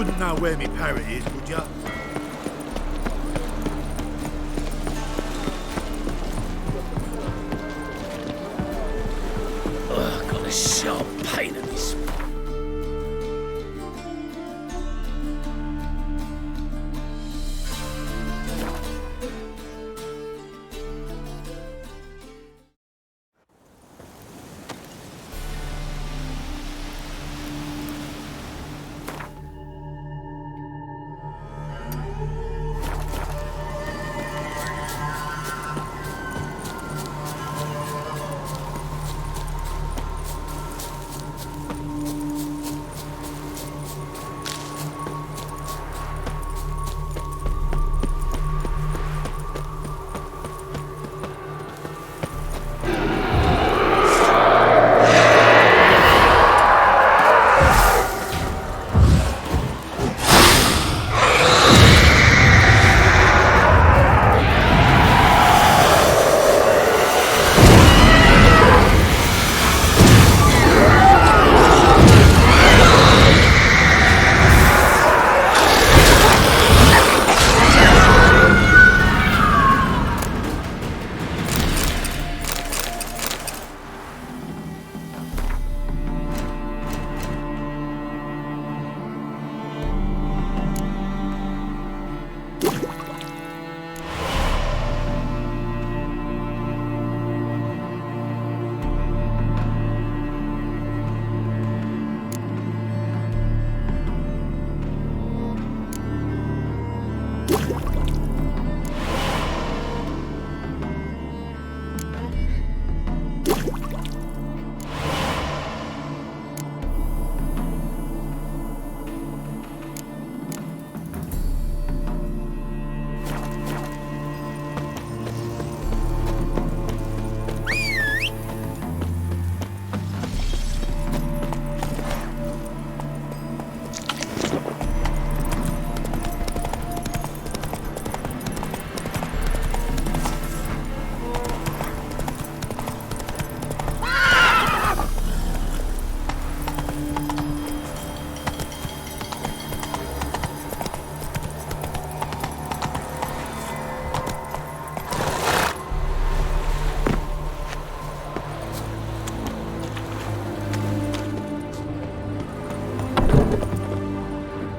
wouldn't know where me parrot is, would ya? Ugh, got a sharp pain in this.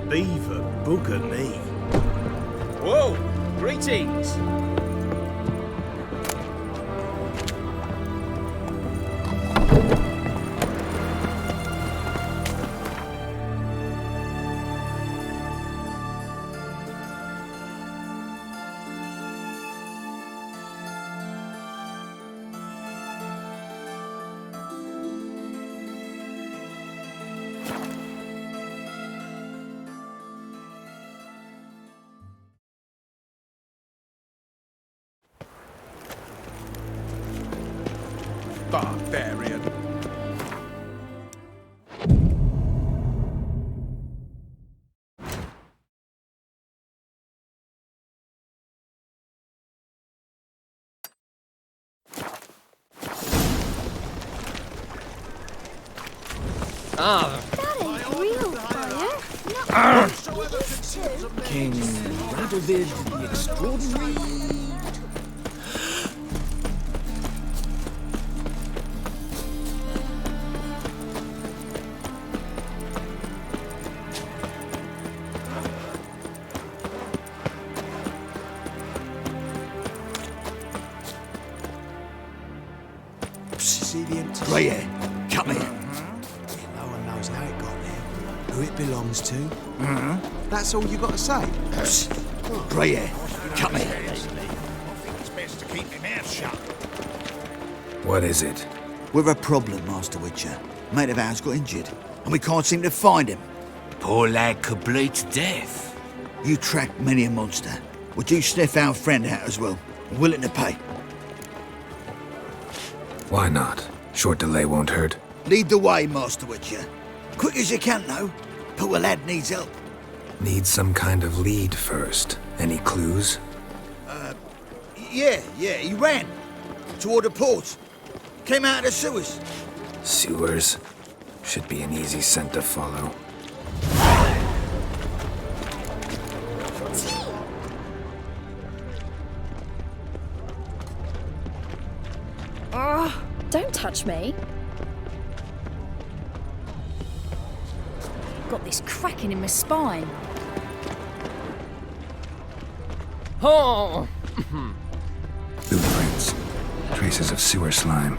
Beaver bugger me. Whoa! Greetings! Barbarian. Ah, That ain't real fire. King Radovid the Extraordinary. Right here. Come here. No one knows how it got there, who it belongs to. That's all you got to say. Right here. Come here. I think it's best to keep my mouth shut. What is it? We've a problem, Master Witcher. Mate of ours got injured, and we can't seem to find him. Poor lad could bleed to death. You track many a monster. Would you sniff our friend out as well? Willing to pay. Why not? Short delay won't hurt. Lead the way, Master Witcher. Quick as you can, though. Poor lad needs help. Need some kind of lead first. Any clues? Yeah, he ran. Toward the port. Came out of the sewers. Sewers. Should be an easy scent to follow. Oh, don't touch me. Got this cracking in my spine. Oh! Blueprints. Traces of sewer slime.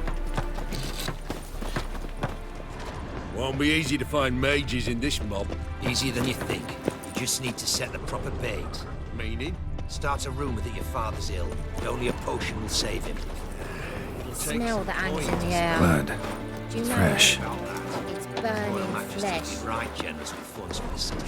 Won't be easy to find mages in this mob. Easier than you think. You just need to set the proper bait. Meaning? Start a rumour that your father's ill, and only a potion will save him. Smell that hangs in the air. Blood. Do you know Fresh. it's Royal burning Majesty flesh? be right generous with funds for the city.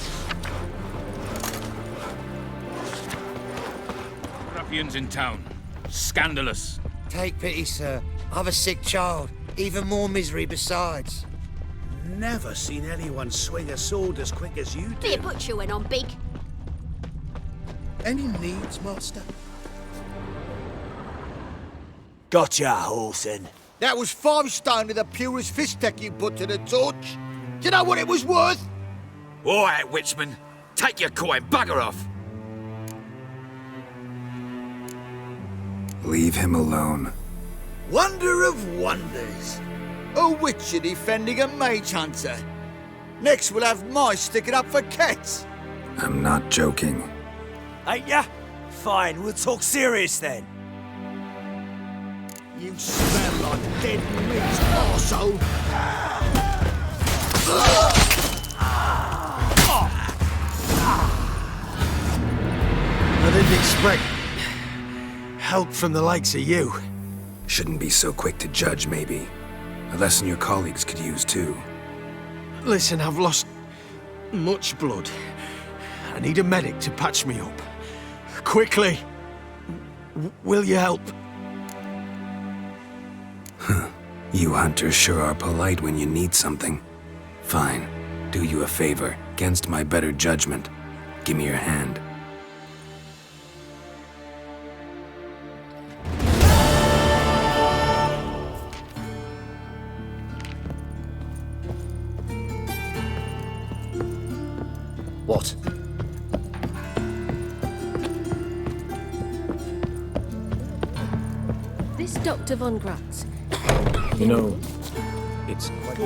Ruffians in town. Scandalous. Take pity, sir. I've a sick child. Even more misery besides. Never seen anyone swing a sword as quick as you do. The butcher went on big. Any needs, master? Gotcha, Horson. That was 5 stone of the purest fish tech you put to the torch. Do you know what it was worth? All right, Witchman. Take your coin. Bugger off. Leave him alone. Wonder of wonders. A witcher defending a mage hunter. Next we'll have mice sticking up for cats. I'm not joking. Ain't ya? Fine, we'll talk serious then. You smell like dead meat, arsehole. I didn't expect help from the likes of you. Shouldn't be so quick to judge, maybe. A lesson your colleagues could use, too. Listen, I've lost much blood. I need a medic to patch me up. Quickly! Will you help? You hunters sure are polite when you need something. Fine. Do you a favor, against my better judgment. Give me your hand. What? This Dr. Von Gratz. You know, it's quite...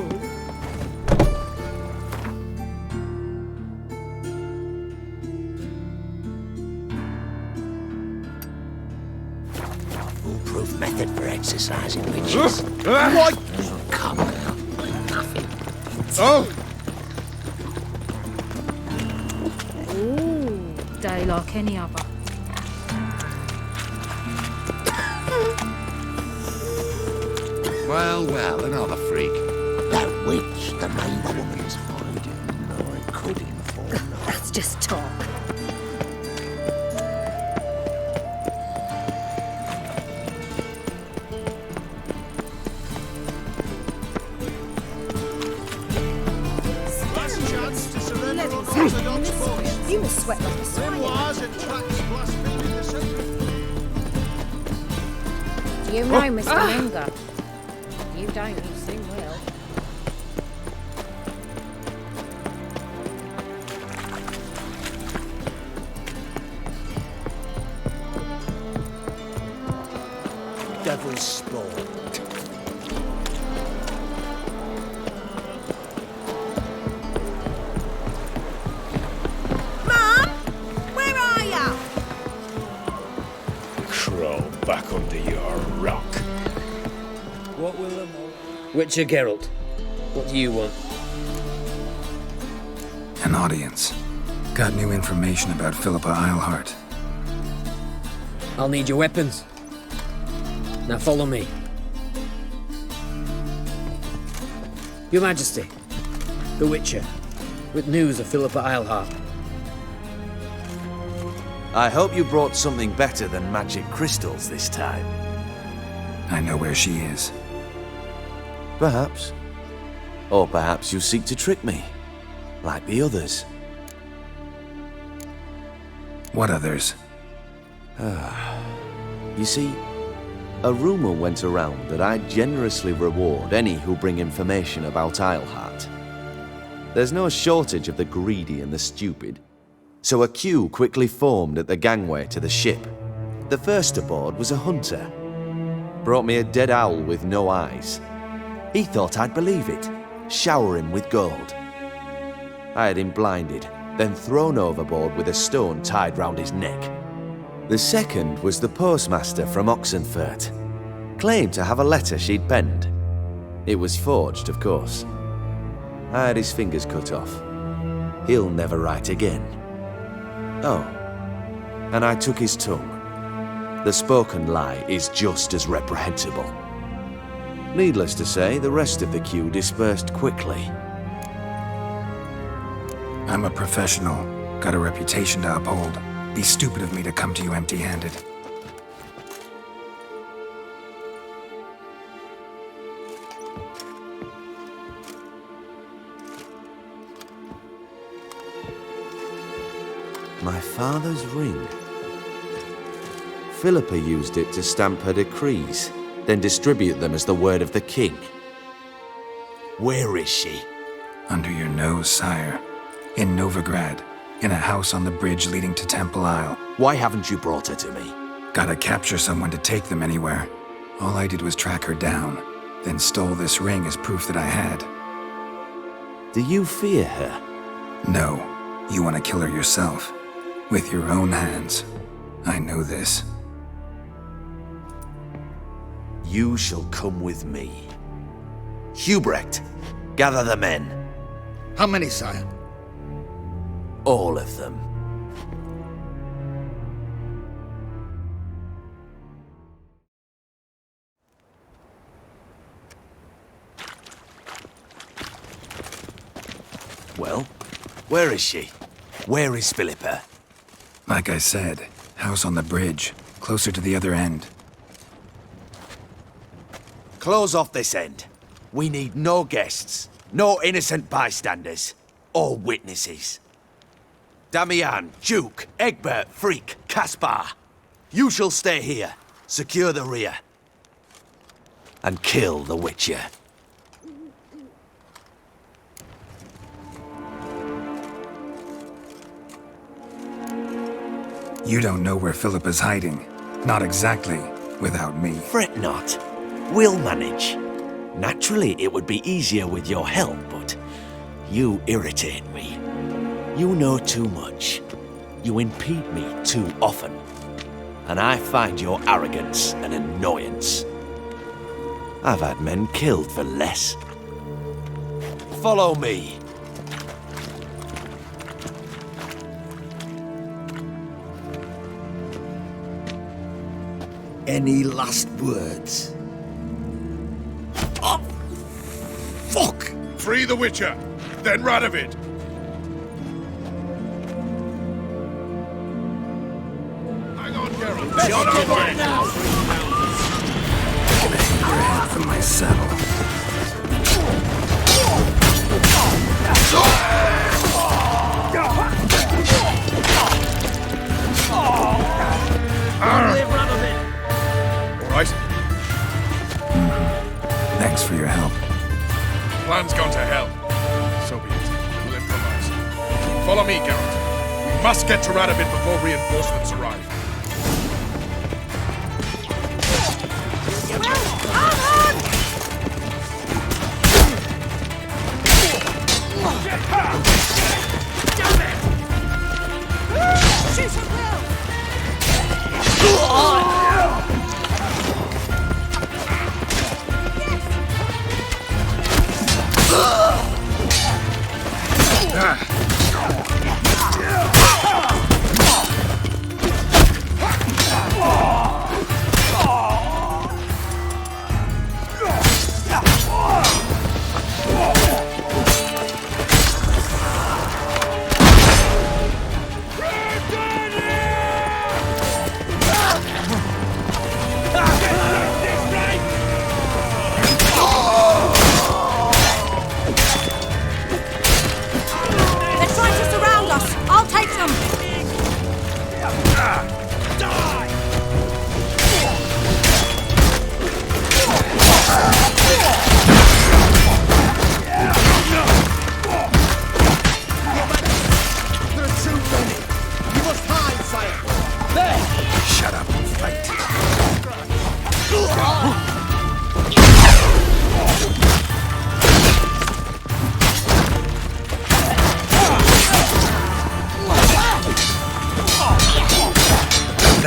Foolproof method for exercising witches. What? Come, girl. Nothing. Oh! Ooh, day like any other. Well, well, another freak. That witch, the main woman's hiding. No, I could inform. That's just talk. Last chance to surrender on Orthodox boys. You must sweat like a swine. Memoirs and tracts blaspheming the sacred. Do you know, Mr. Menger? You don't, you soon will. Devil's spawn. Mum! Where are ya? Crawl back under your rock. What will the Witcher Geralt, what do you want? An audience. Got new information about Philippa Eilhart. I'll need your weapons. Now follow me. Your Majesty, the Witcher, with news of Philippa Eilhart. I hope you brought something better than magic crystals this time. I know where she is. Perhaps. Or perhaps you seek to trick me, like the others. What others? You see, a rumor went around that I generously reward any who bring information about Eilhart. There's no shortage of the greedy and the stupid, so a queue quickly formed at the gangway to the ship. The first aboard was a hunter. Brought me a dead owl with no eyes. He thought I'd believe it, shower him with gold. I had him blinded, then thrown overboard with a stone tied round his neck. The second was the postmaster from Oxenfurt. Claimed to have a letter she'd penned. It was forged, of course. I had his fingers cut off. He'll never write again. Oh, and I took his tongue. The spoken lie is just as reprehensible. Needless to say, the rest of the queue dispersed quickly. I'm a professional. Got a reputation to uphold. Be stupid of me to come to you empty-handed. My father's ring. Philippa used it to stamp her decrees, then distribute them as the word of the king. Where is she? Under your nose, sire. In Novigrad, in a house on the bridge leading to Temple Isle. Why haven't you brought her to me? Gotta capture someone to take them anywhere. All I did was track her down, then stole this ring as proof that I had. Do you fear her? No, you want to kill her yourself. With your own hands. I know this. You shall come with me. Hubrecht, gather the men. How many, sire? All of them. Well, where is she? Where is Philippa? Like I said, house on the bridge, closer to the other end. Close off this end. We need no guests, no innocent bystanders, or witnesses. Damian, Duke, Egbert, Freak, Caspar. You shall stay here, secure the rear, and kill the Witcher. You don't know where Philippa's hiding. Not exactly, without me. Fret not. We'll manage. Naturally, it would be easier with your help, but you irritate me. You know too much. You impede me too often. And I find your arrogance an annoyance. I've had men killed for less. Follow me. Any last words? Oh, fuck! Free the Witcher, then Radovid. Hang on, Geralt. Get on away now! I'm gonna hang your head from my saddle. Right? Thanks for your help. Plan's gone to hell. So be it. We'll improvise. Follow me, Geralt. We must get to Radovid before reinforcements arrive.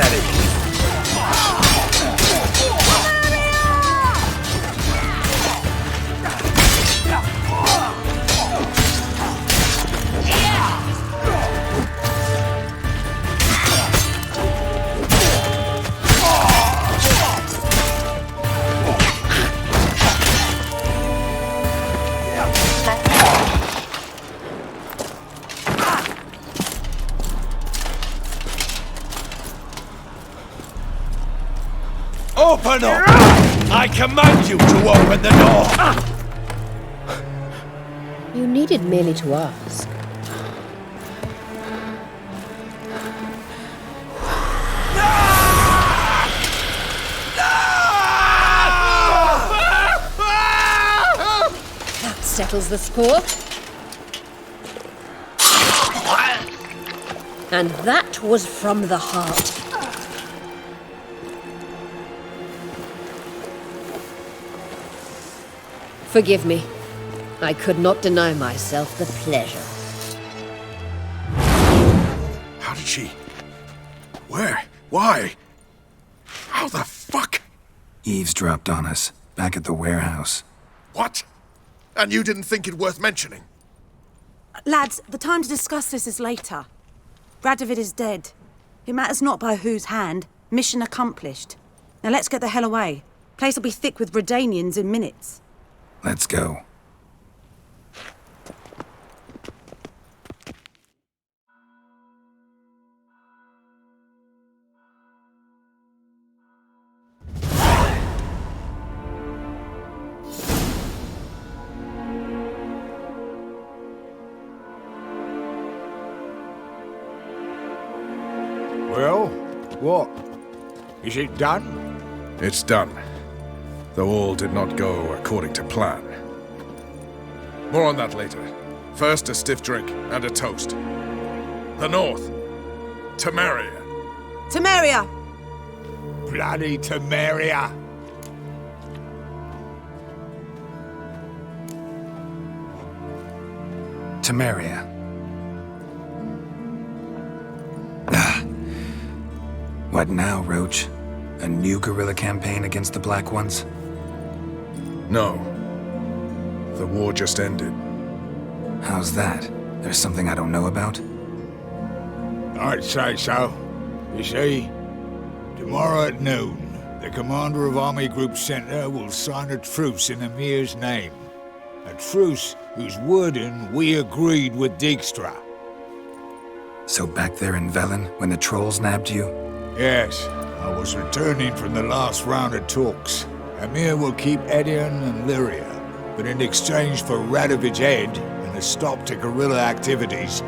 medic. Open up! I command you to open the door! You needed merely to ask. That settles the score. And that was from the heart. Forgive me. I could not deny myself the pleasure. How did she... Where? Why? How the fuck? Eavesdropped on us, back at the warehouse. What? And you didn't think it worth mentioning? Lads, the time to discuss this is later. Radovid is dead. It matters not by whose hand. Mission accomplished. Now let's get the hell away. Place will be thick with Redanians in minutes. Let's go. Well, what? Is it done? It's done. Though all did not go according to plan. More on that later. First, a stiff drink and a toast. The North. Temeria. Temeria! Bloody Temeria! Temeria. What now, Roach? A new guerrilla campaign against the Black Ones? No. The war just ended. How's that? There's something I don't know about? I'd say so. You see, tomorrow at noon, the commander of Army Group Center will sign a truce in Emir's name. A truce whose wording we agreed with Dijkstra. So back there in Velen, when the trolls nabbed you? Yes, I was returning from the last round of talks. Emir will keep Edion and Lyria, but in exchange for Radovid's head and a stop to guerrilla activities,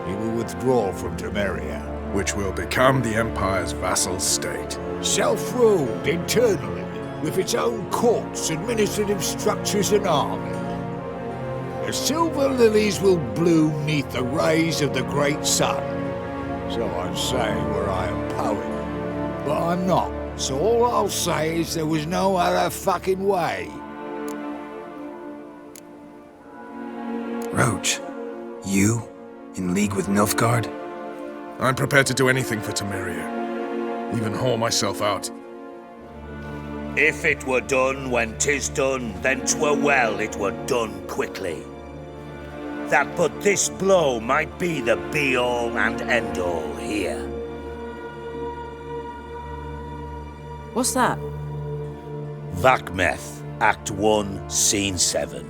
he will withdraw from Temeria. Which will become the Empire's vassal state. Self-ruled internally, with its own courts, administrative structures and army. The silver lilies will bloom neath the rays of the great sun. So I'd say were I a poet. But I'm not, so all I'll say is there was no other fucking way. Roach, you? In league with Nilfgaard? I'm prepared to do anything for Temeria. Even haul myself out. If it were done when 'tis done, then 'twere well it were done quickly. That but this blow might be the be-all and end-all here. What's that? Vakmeth, Act 1, Scene 7.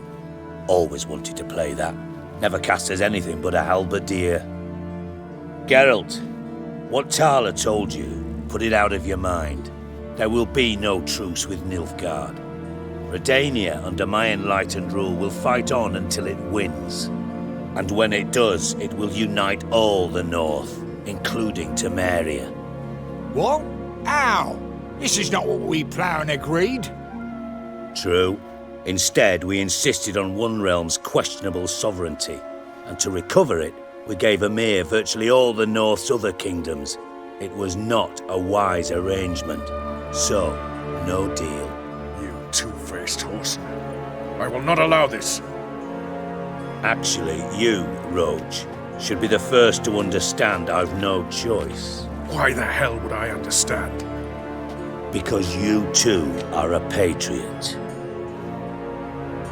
Always wanted to play that. Never cast as anything but a halberdier. Geralt, what Tala told you, put it out of your mind. There will be no truce with Nilfgaard. Redania, under my enlightened rule, will fight on until it wins. And when it does, it will unite all the North, including Temeria. What? How? This is not what we planned and agreed. True. Instead, we insisted on one realm's questionable sovereignty, and to recover it, we gave Emir virtually all the North's other kingdoms. It was not a wise arrangement. So, no deal. You two-faced horse. I will not allow this. Actually, you, Roach, should be the first to understand I've no choice. Why the hell would I understand? Because you too are a patriot.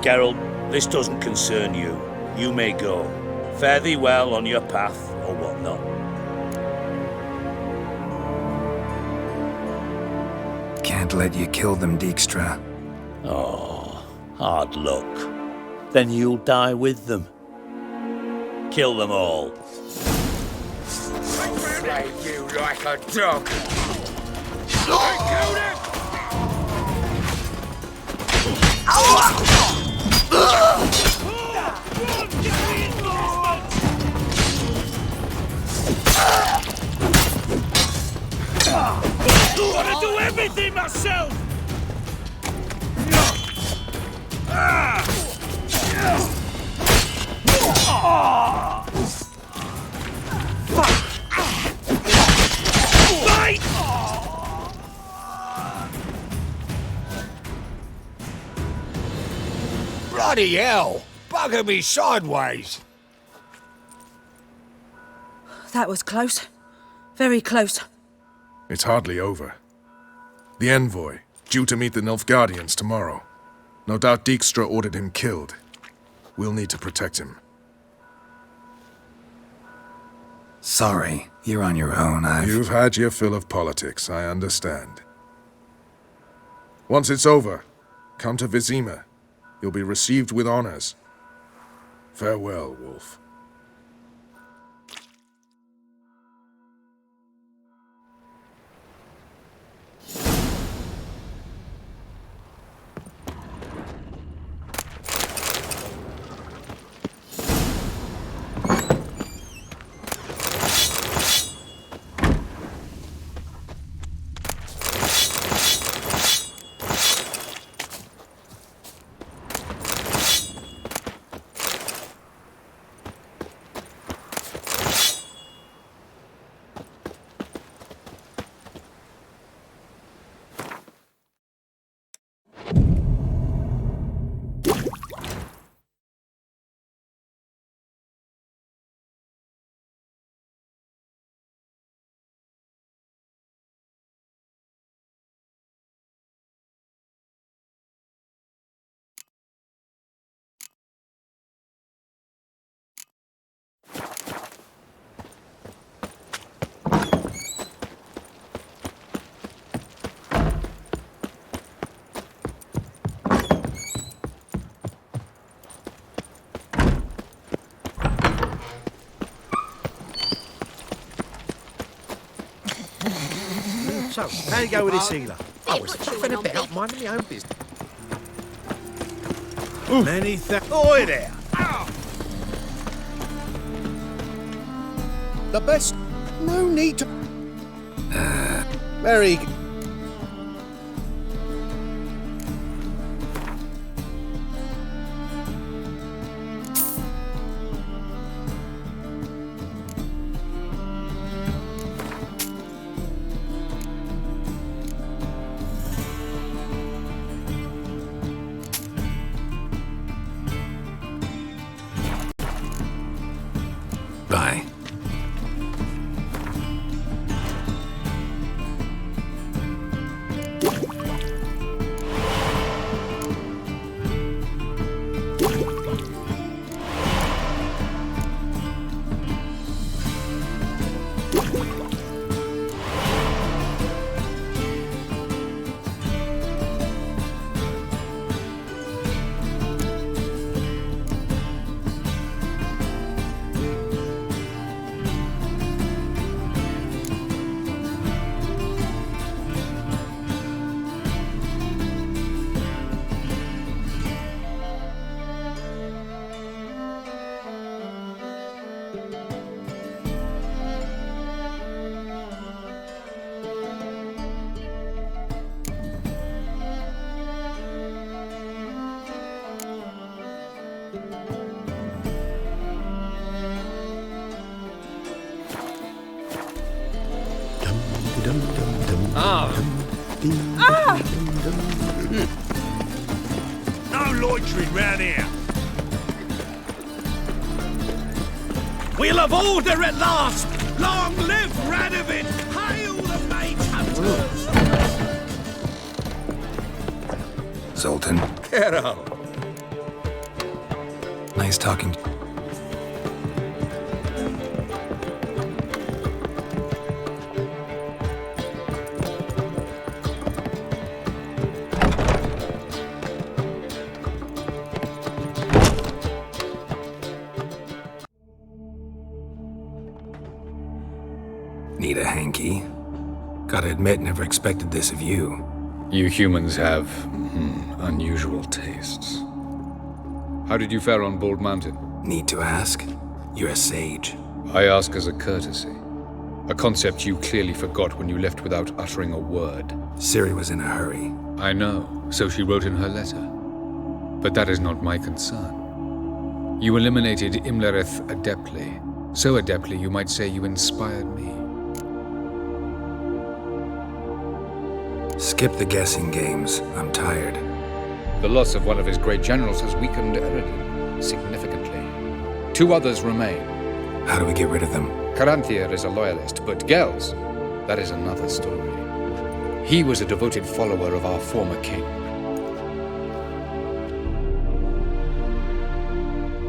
Geralt, this doesn't concern you. You may go. Fare thee well on your path or whatnot. Can't let you kill them, Dijkstra. Oh, hard luck. Then you'll die with them. Kill them all. Slay you like a dog. I killed him! I want to do everything myself! Fight! Bloody hell! Bugger me sideways! That was close. Very close. It's hardly over. The envoy, due to meet the Nilfgaardians tomorrow. No doubt Dijkstra ordered him killed. We'll need to protect him. Sorry, you're on your own. You've had your fill of politics, I understand. Once it's over, come to Vizima. You'll be received with honors. Farewell, Wolf. So, how you go with this healer? I was faffing about, minding my own business. Many Oi there! The best... No need to... Very... Bye. No loitering round here. We'll have order at last. Long live Radovid! Hail! Zoltan. Geralt. Nice talking. Need a hanky? Gotta admit, never expected this of you. You humans have unusual tastes. How did you fare on Bald Mountain? Need to ask? You're a sage. I ask as a courtesy. A concept you clearly forgot when you left without uttering a word. Ciri was in a hurry. I know, so she wrote in her letter. But that is not my concern. You eliminated Imlerith adeptly. So adeptly you might say you inspired me. Skip the guessing games. I'm tired. The loss of one of his great generals has weakened Eredin significantly. 2 others remain. How do we get rid of them? Caranthir is a loyalist, but Gels, that is another story. He was a devoted follower of our former king.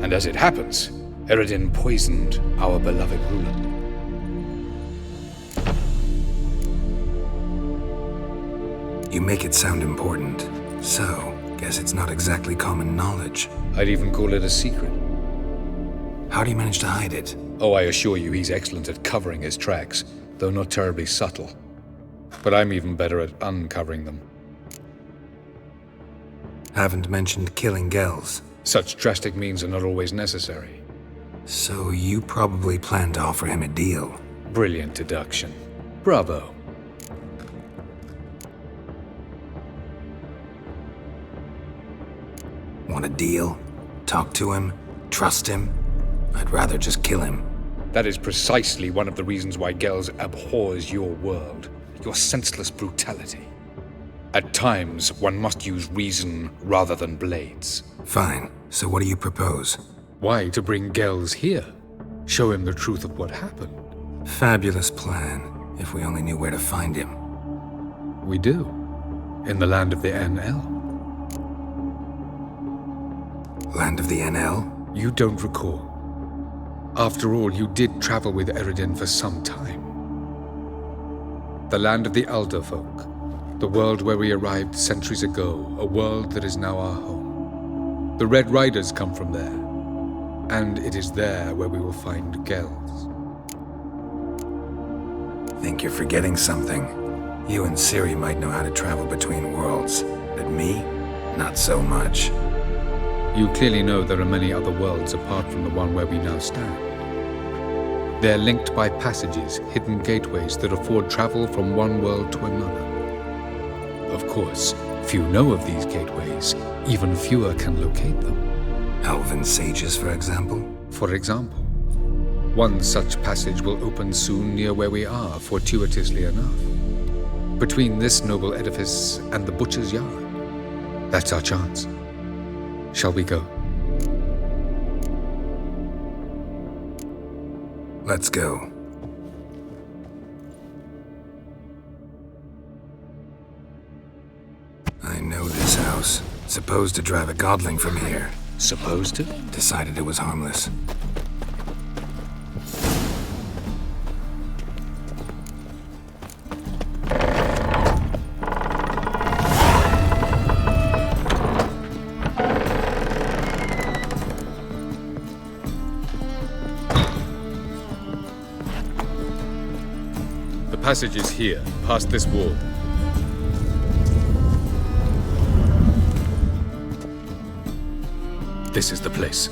And as it happens, Eredin poisoned our beloved ruler. You make it sound important. So, guess it's not exactly common knowledge. I'd even call it a secret. How do you manage to hide it? Oh, I assure you he's excellent at covering his tracks, though not terribly subtle. But I'm even better at uncovering them. Haven't mentioned killing Gels. Such drastic means are not always necessary. So you probably plan to offer him a deal. Brilliant deduction. Bravo. Want a deal? Talk to him? Trust him? I'd rather just kill him. That is precisely one of the reasons why Gels abhors your world. Your senseless brutality. At times, one must use reason rather than blades. Fine. So what do you propose? Why, to bring Gels here. Show him the truth of what happened. Fabulous plan, if we only knew where to find him. We do. In the land of the NL. Land of the NL? You don't recall. After all, you did travel with Eredin for some time. The land of the Alder folk. The world where we arrived centuries ago. A world that is now our home. The Red Riders come from there. And it is there where we will find Gels. Think you're forgetting something. You and Ciri might know how to travel between worlds. But me? Not so much. You clearly know there are many other worlds apart from the one where we now stand. They're linked by passages, hidden gateways that afford travel from one world to another. Of course, few know of these gateways. Even fewer can locate them. Elven sages, for example? For example. One such passage will open soon near where we are, fortuitously enough. Between this noble edifice and the butcher's yard. That's our chance. Shall we go? Let's go. I know this house. Supposed to drive a godling from here. Supposed to? Decided it was harmless. The passage is here, past this wall. This is the place.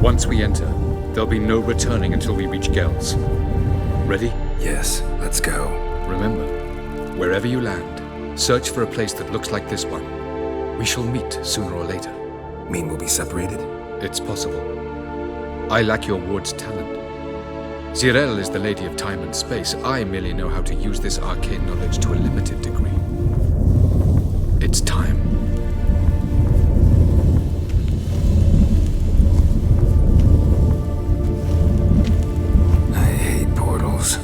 Once we enter, there'll be no returning until we reach Gels. Ready? Yes, let's go. Remember, wherever you land, search for a place that looks like this one. We shall meet sooner or later. Mean we'll be separated? It's possible. I lack your ward's talent. Zirel is the lady of time and space. I merely know how to use this arcane knowledge to a limited degree. It's time. I hate portals.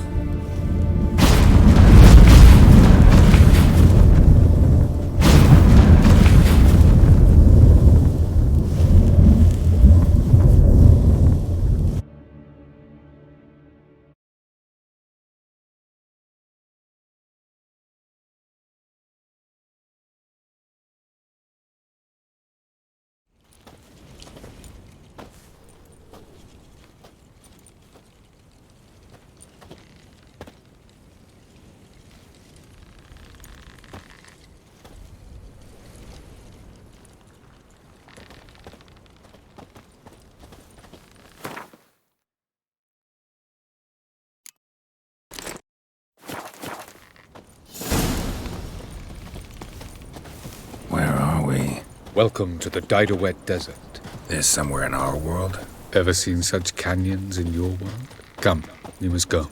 Welcome to the Didowet Desert. This somewhere in our world? Ever seen such canyons in your world? Come, you must go.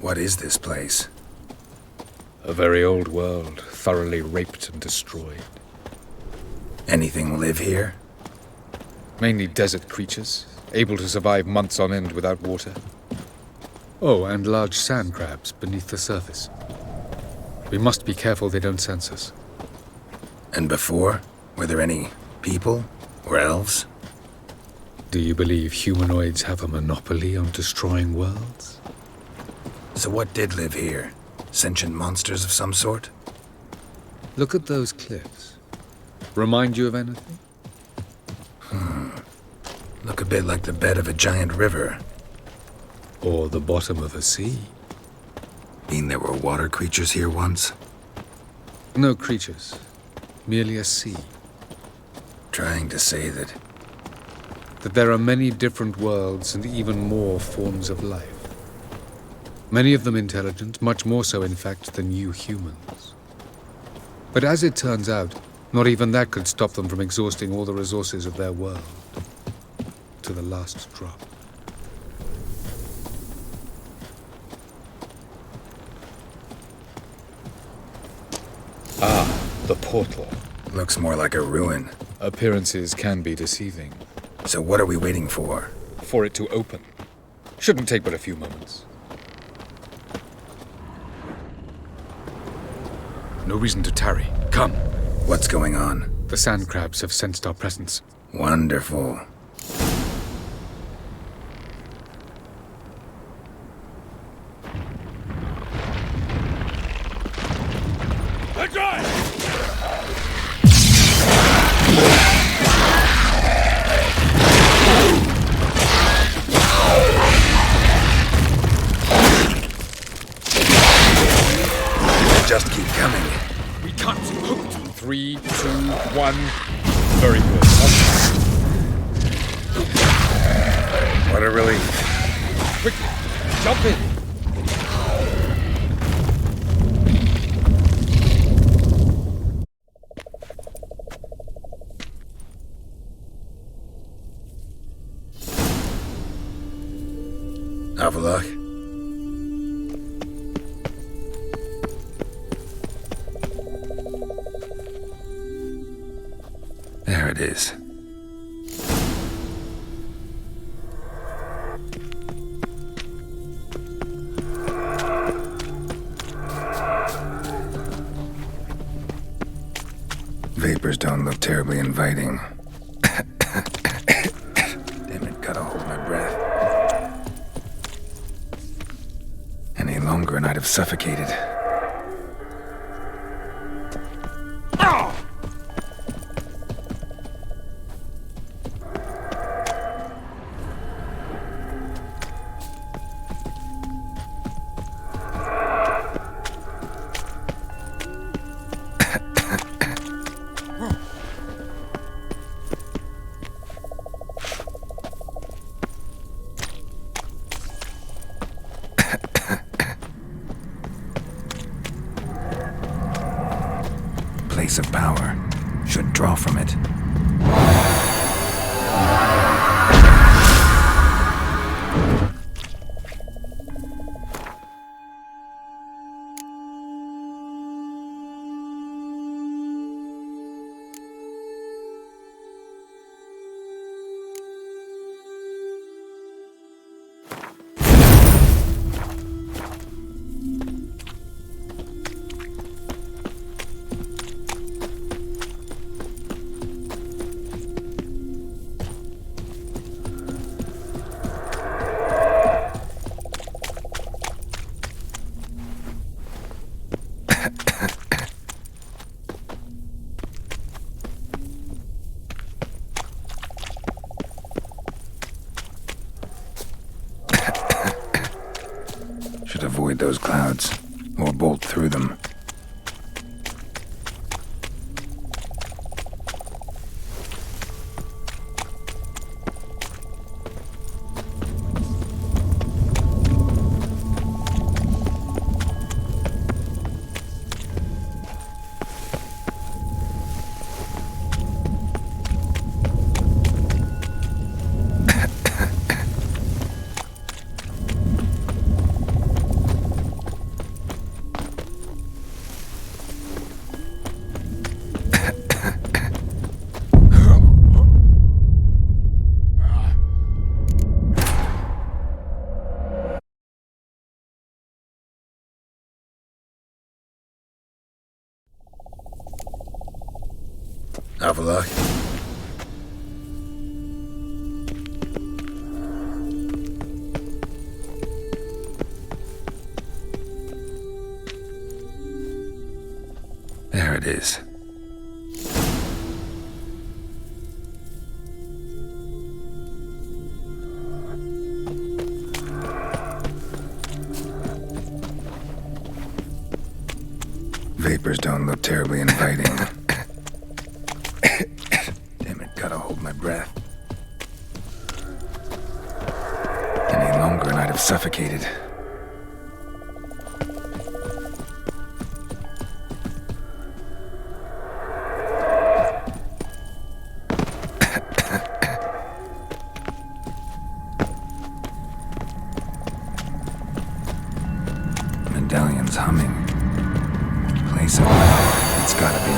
What is this place? A very old world, thoroughly raped and destroyed. Anything live here? Mainly desert creatures, able to survive months on end without water. Oh, and large sand crabs beneath the surface. We must be careful they don't sense us. And before? Were there any people? Or elves? Do you believe humanoids have a monopoly on destroying worlds? So what did live here? Sentient monsters of some sort? Look at those cliffs. Remind you of anything? Look a bit like the bed of a giant river. Or the bottom of a sea. Mean there were water creatures here once? No creatures. Merely a sea. Trying to say that there are many different worlds and even more forms of life. Many of them intelligent, much more so in fact than you humans. But as it turns out, not even that could stop them from exhausting all the resources of their world. To the last drop. Ah, the portal. looks more like a ruin. Appearances can be deceiving. So what are we waiting for? For it to open. Shouldn't take but a few moments. No reason to tarry. Come. What's going on? The sand crabs have sensed our presence. Wonderful. Just keep coming. We can't. 3, 2, 1. Very good. What a relief. Quickly, jump in. Have a look. There it is. Vapors don't look terribly inviting. Damn it, gotta hold my breath. Any longer and I'd have suffocated. Place of power. Should draw from it. Should avoid those clouds, or bolt through them. Have a look. There it is. Vapors don't look terribly inviting. Damn it, gotta hold my breath. Any longer and I'd have suffocated. Medallion's humming. Place of power. It's gotta be.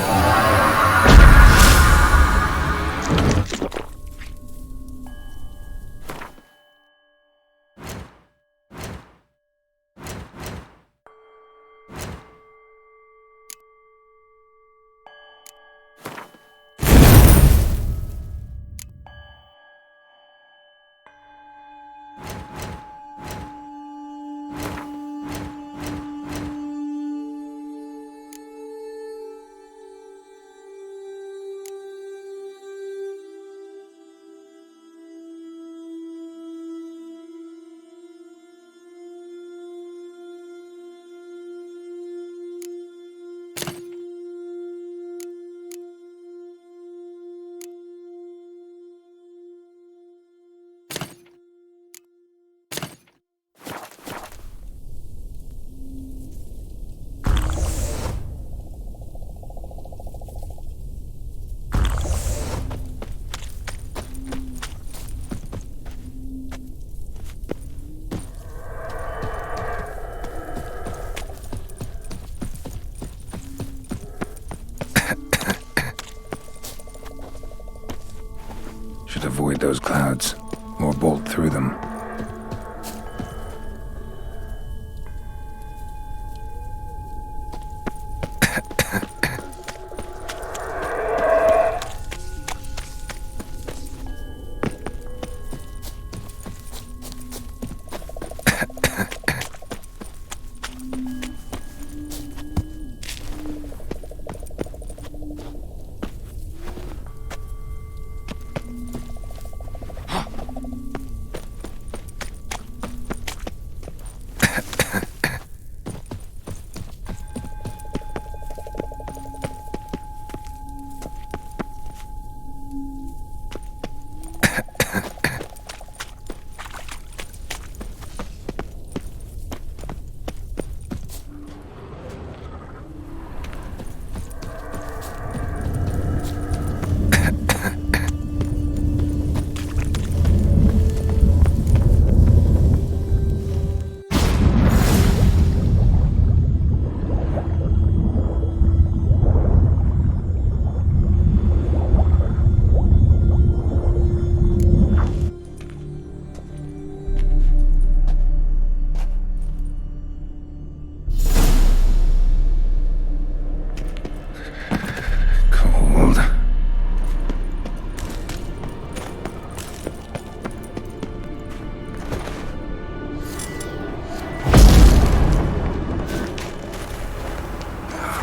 Should avoid those clouds, or bolt through them.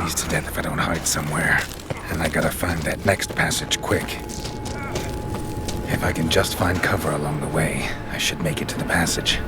To death if I don't hide somewhere. And I gotta find that next passage quick. If I can just find cover along the way, I should make it to the passage.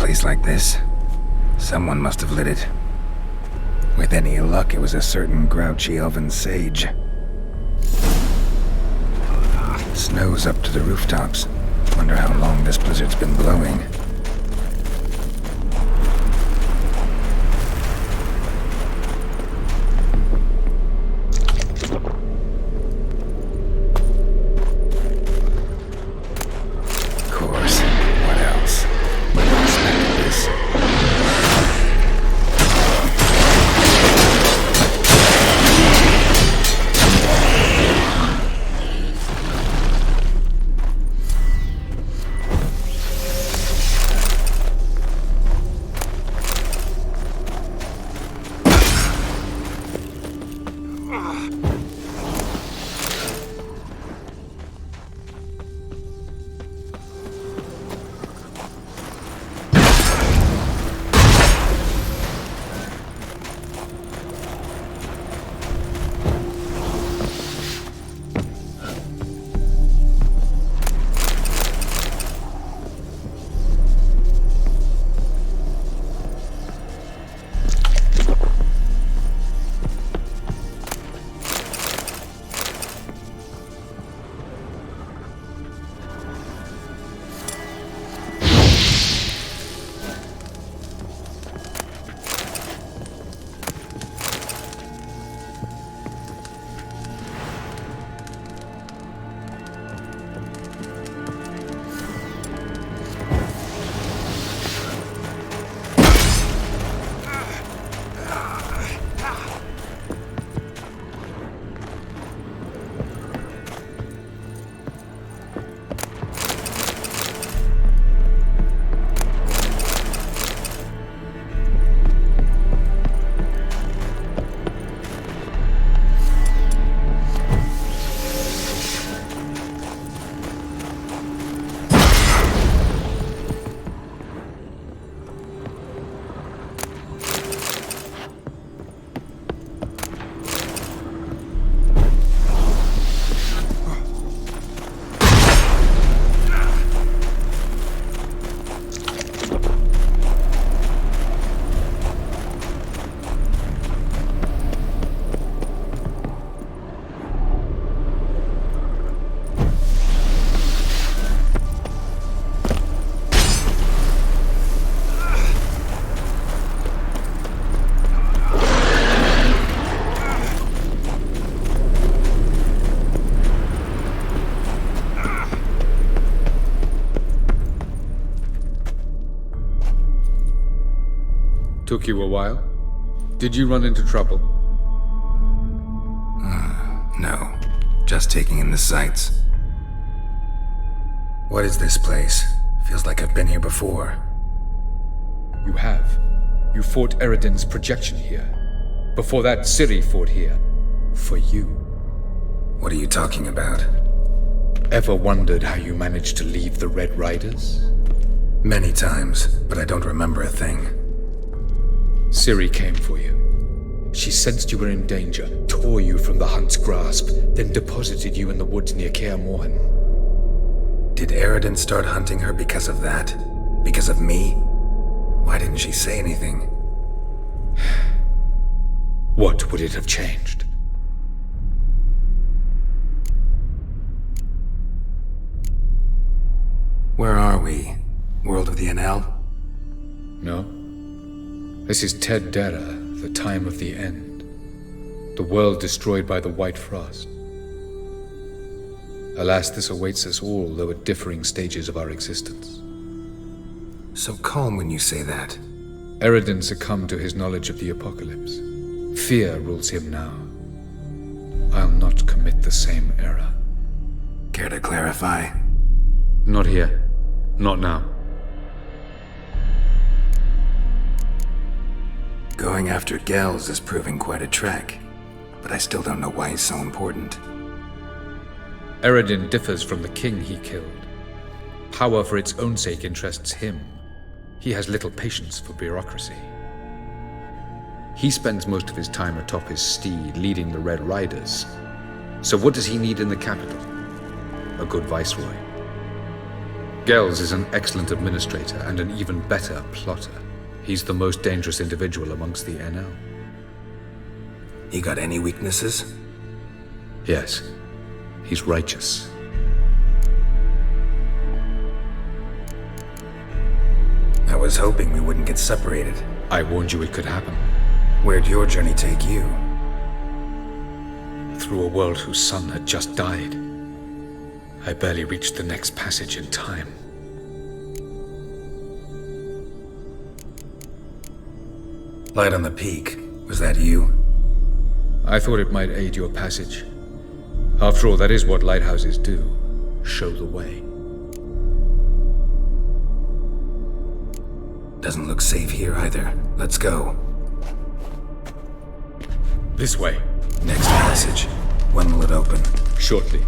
place like this? Someone must have lit it. With any luck, it was a certain grouchy elven sage. Snow's up to the rooftops. Wonder how long this blizzard's been blowing. Of course. What else? Never expected this. Took you a while? Did you run into trouble? No. Just taking in the sights. What is this place? Feels like I've been here before. You have. You fought Eridan's projection here. Before that, Ciri fought here. For you. What are you talking about? Ever wondered how you managed to leave the Red Riders? Many times, but I don't remember a thing. Ciri came for you. She sensed you were in danger, tore you from the Hunt's grasp, then deposited you in the woods near Kaer Morhen. Did Eridan start hunting her because of that? Because of me? Why didn't she say anything? What would it have changed? Where are we? World of the NL? No. This is Ted Dera, the time of the end. The world destroyed by the White Frost. Alas, this awaits us all, though at differing stages of our existence. So calm when you say that. Eridan succumbed to his knowledge of the apocalypse. Fear rules him now. I'll not commit the same error. Care to clarify? Not here. Not now. Going after Gels is proving quite a trek, but I still don't know why he's so important. Eridan differs from the king he killed. Power for its own sake interests him. He has little patience for bureaucracy. He spends most of his time atop his steed, leading the Red Riders. So what does he need in the capital? A good viceroy. Gels is an excellent administrator and an even better plotter. He's the most dangerous individual amongst the NL. You got any weaknesses? Yes, he's righteous. I was hoping we wouldn't get separated. I warned you it could happen. Where'd your journey take you? Through a world whose son had just died. I barely reached the next passage in time. Light on the peak. Was that you? I thought it might aid your passage. After all, that is what lighthouses do. Show the way. Doesn't look safe here either. Let's go. This way. Next passage. When will it open? Shortly.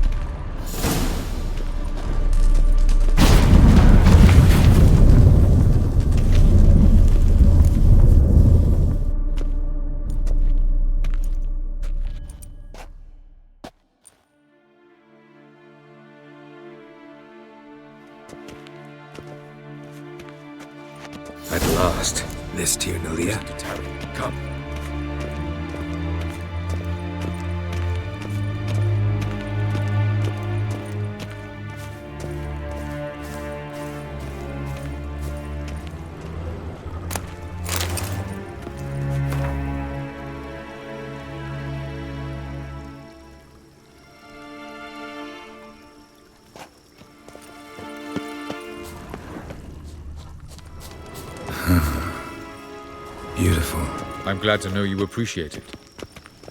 At last. This Tyr Nalia? Come. Beautiful. I'm glad to know you appreciate it.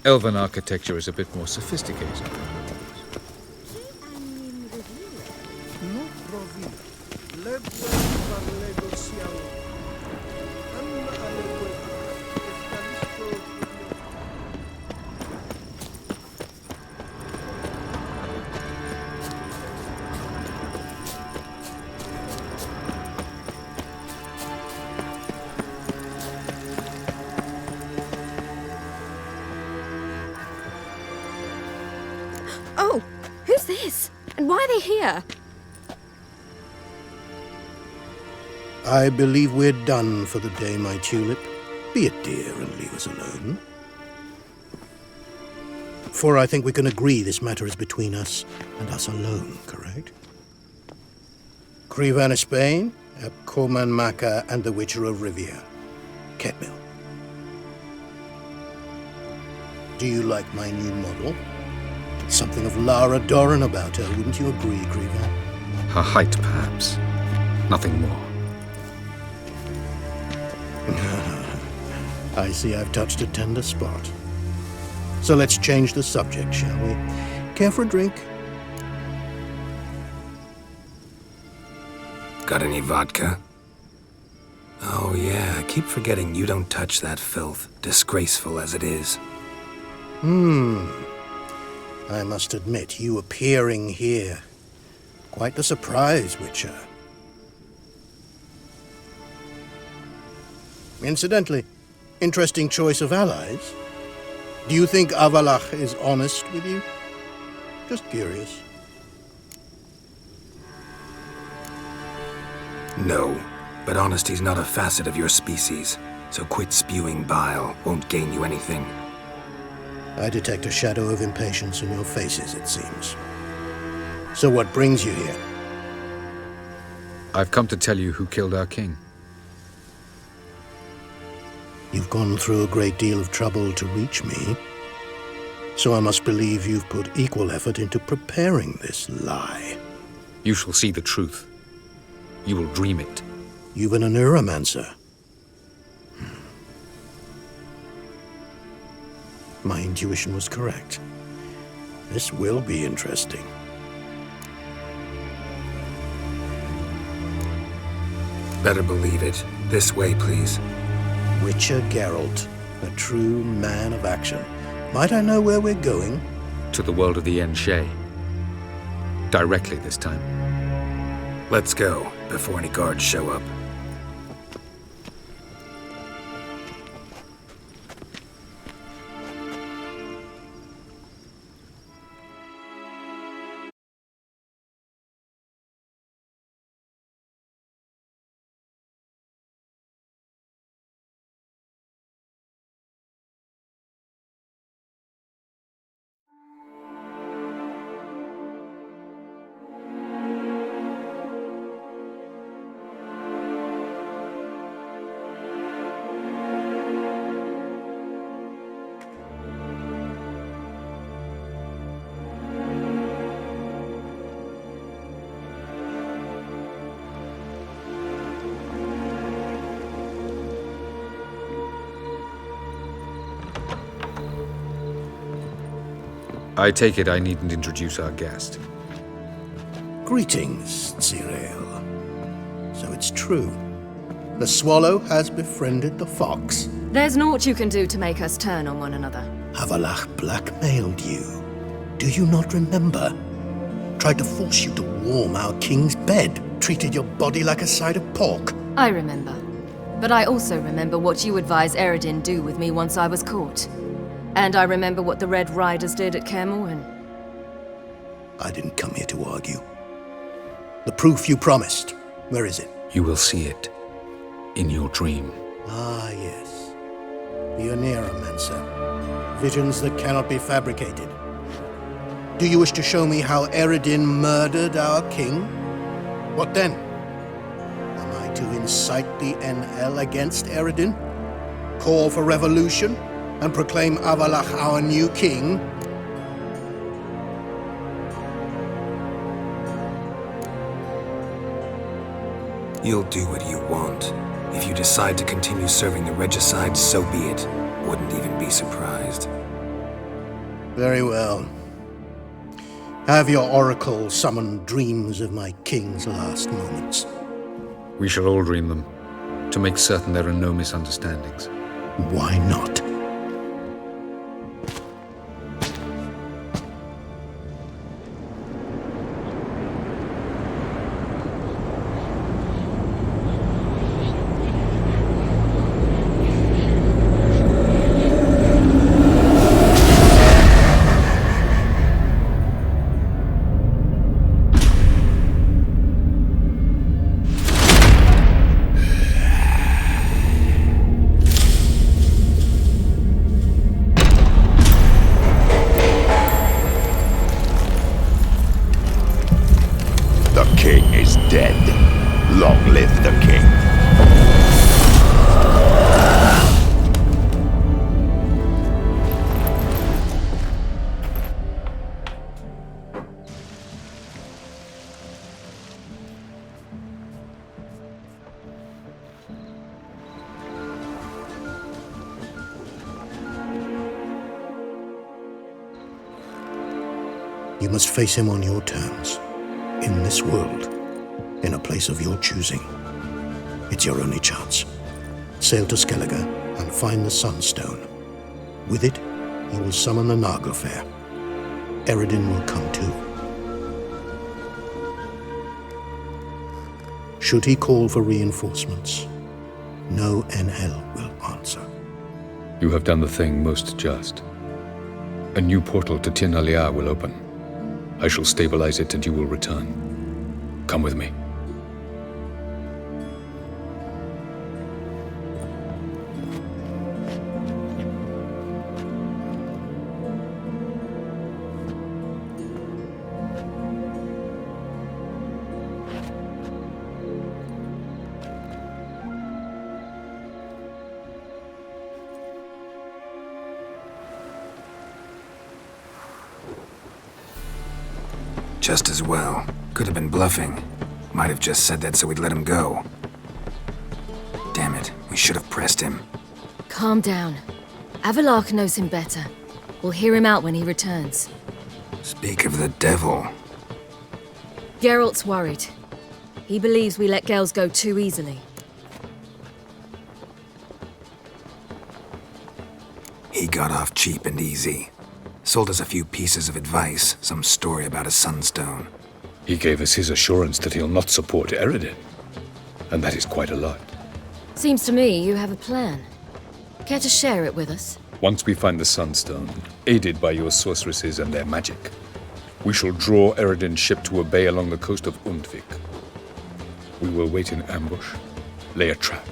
Elven architecture is a bit more sophisticated. Oh, who's this? And why are they here? I believe we're done for the day, my tulip. Be a dear and leave us alone. For I think we can agree this matter is between us and us alone, correct? Krivan Spain, Koman Maka, and the Witcher of Rivia. Ketmil. Do you like my new model? Something of Lara Doran about her, wouldn't you agree, Krivan? Her height, perhaps. Nothing more. I see I've touched a tender spot. So let's change the subject, shall we? Care for a drink? Got any vodka? Oh yeah, I keep forgetting you don't touch that filth, disgraceful as it is. I must admit, you appearing here. Quite the surprise, Witcher. Incidentally, interesting choice of allies. Do you think Avalach is honest with you? Just curious. No, but honesty's not a facet of your species, so quit spewing bile. Won't gain you anything. I detect a shadow of impatience in your faces, it seems. So what brings you here? I've come to tell you who killed our king. You've gone through a great deal of trouble to reach me, so I must believe you've put equal effort into preparing this lie. You shall see the truth. You will dream it. You've been a neuromancer. My intuition was correct. This will be interesting. Better believe it. This way, please. Witcher Geralt, a true man of action. Might I know where we're going? To the world of the Enshe. Directly this time. Let's go, before any guards show up. I take it I needn't introduce our guest. Greetings, Cyril. So it's true. The swallow has befriended the fox. There's naught you can do to make us turn on one another. Havalach blackmailed you. Do you not remember? Tried to force you to warm our king's bed. Treated your body like a side of pork. I remember. But I also remember what you advised Eredin do with me once I was caught. And I remember what the Red Riders did at Kaer Morhen. I didn't come here to argue. The proof you promised. Where is it? You will see it. In your dream. Ah, yes. The Oneiromancer. Visions that cannot be fabricated. Do you wish to show me how Eredin murdered our king? What then? Am I to incite the NL against Eredin? Call for revolution? And proclaim Avalach our new king? You'll do what you want. If you decide to continue serving the regicide, so be it. Wouldn't even be surprised. Very well. Have your oracle summon dreams of my king's last moments. We shall all dream them, to make certain there are no misunderstandings. Why not? You must face him on your terms, in this world, in a place of your choosing. It's your only chance. Sail to Skellige and find the Sunstone. With it, you will summon the Naga Fair. Eredin will come too. Should he call for reinforcements, no NL will answer. You have done the thing most just. A new portal to Tir Naliar will open. I shall stabilize it and you will return. Come with me. Just as well. Could have been bluffing. Might have just said that so we'd let him go. Damn it, we should have pressed him. Calm down. Avalach knows him better. We'll hear him out when he returns. Speak of the devil. Geralt's worried. He believes we let girls go too easily. He got off cheap and easy. Sold us a few pieces of advice, some story about a sunstone. He gave us his assurance that he'll not support Eredin. And that is quite a lot. Seems to me you have a plan. Care to share it with us? Once we find the Sunstone, aided by your sorceresses and their magic, we shall draw Eredin's ship to a bay along the coast of Undvik. We will wait in ambush, lay a trap.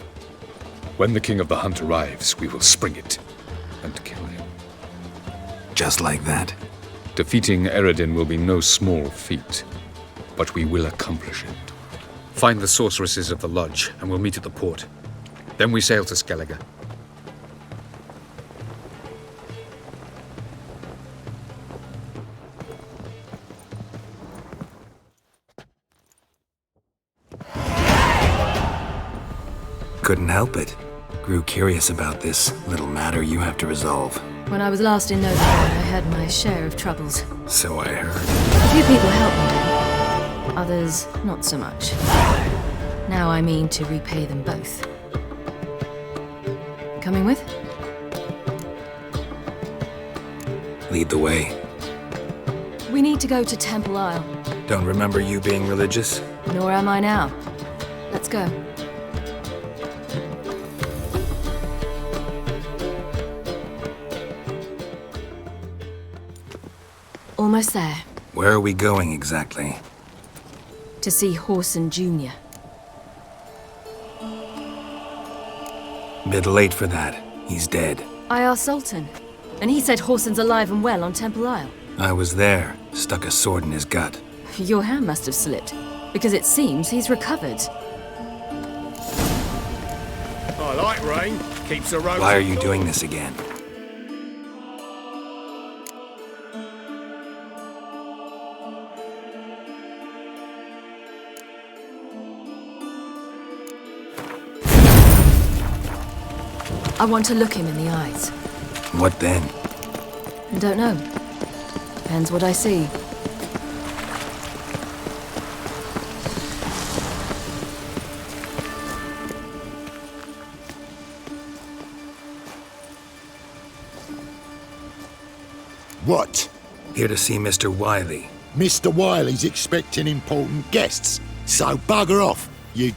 When the King of the Hunt arrives, we will spring it and kill him. Just like that? Defeating Eredin will be no small feat, but we will accomplish it. Find the sorceresses of the lodge, and we'll meet at the port. Then we sail to Skellige. Couldn't help it. Grew curious about this little matter you have to resolve. When I was last in Novigrad, I had my share of troubles. So I heard. A few people helped me, others not so much. Now I mean to repay them both. Coming with? Lead the way. We need to go to Temple Isle. Don't remember you being religious? Nor am I now. Let's go. Almost there. Where are we going exactly? To see Horson Jr. Bit late for that. He's dead. I asked Sultan, and he said Horson's alive and well on Temple Isle. I was there. Stuck a sword in his gut. Your hand must have slipped, because it seems he's recovered. I like rain. Keeps the road. Why are you doing this again? I want to look him in the eyes. What then? I don't know. Depends what I see. What? Here to see Mr. Wiley. Mr. Wiley's expecting important guests, so bugger off, you...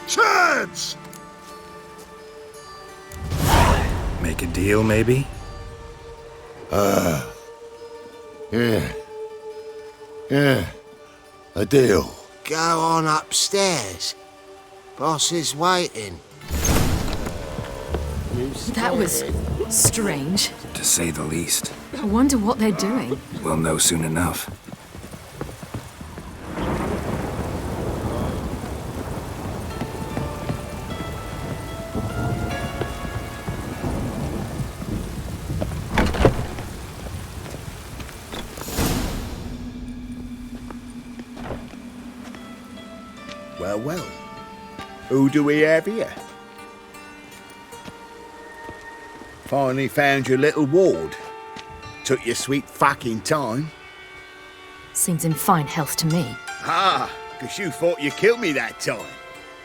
Turds! Make a deal, maybe? Yeah. A deal. Go on upstairs. Boss is waiting. That was strange. To say the least. I wonder what they're doing. We'll know soon enough. Well. Who do we have here? Finally found your little ward. Took your sweet fucking time. Seems in fine health to me. Ah, 'cause you thought you killed me that time.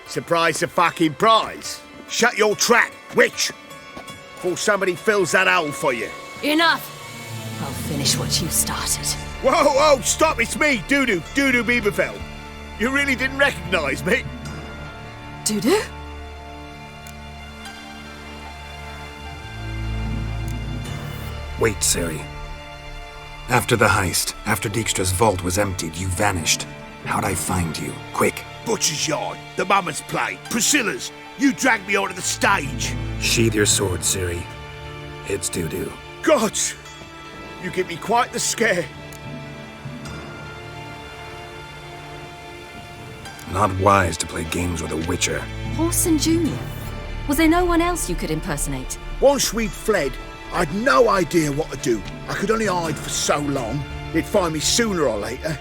Surprise the fucking prize. Shut your trap, witch! Before somebody fills that hole for you. Enough! I'll finish what you started. Whoa, stop, it's me, Dudu Bieberfeld. You really didn't recognise me? Dudu? Wait, Ciri. After the heist, after Dijkstra's vault was emptied, you vanished. How'd I find you? Quick. Butcher's Yard, the Mama's Plate, Priscilla's. You dragged me onto the stage. Sheathe your sword, Ciri. It's Dudu. Gods! You give me quite the scare. Not wise to play games with a witcher. Horson Jr. Was there no one else you could impersonate? Once we'd fled, I'd no idea what to do. I could only hide for so long. They'd find me sooner or later.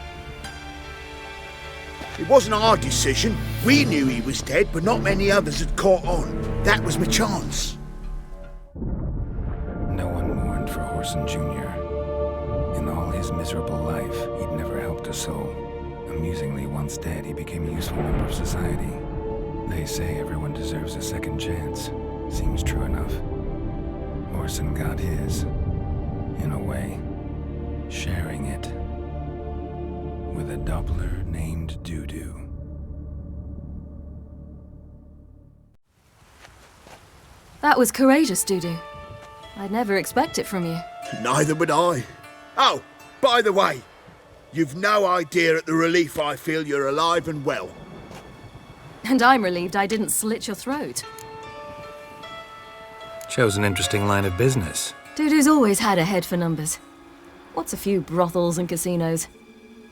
It wasn't our decision. We knew he was dead, but not many others had caught on. That was my chance. No one mourned for Horson Jr. In all his miserable life, he'd never helped a soul. Amusingly, once dead, he became a useful member of society. They say everyone deserves a second chance. Seems true enough. Horson got his, in a way, sharing it with a Doppler named Dudu. That was courageous, Dudu. I'd never expect it from you. Neither would I. Oh, by the way, you've no idea at the relief I feel you're alive and well. And I'm relieved I didn't slit your throat. Chose an interesting line of business. Dudu's always had a head for numbers. What's a few brothels and casinos?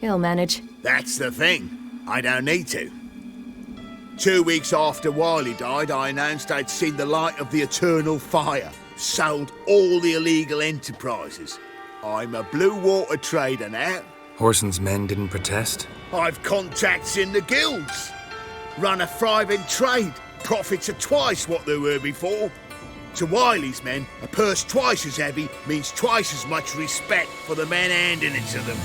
He'll manage. That's the thing. I don't need to. 2 weeks after Wiley died, I announced I'd seen the light of the eternal fire. Sold all the illegal enterprises. I'm a blue water trader now. Horson's men didn't protest? I've contacts in the guilds. Run a thriving trade. Profits are twice what they were before. To Wiley's men, a purse twice as heavy means twice as much respect for the men handing it to them.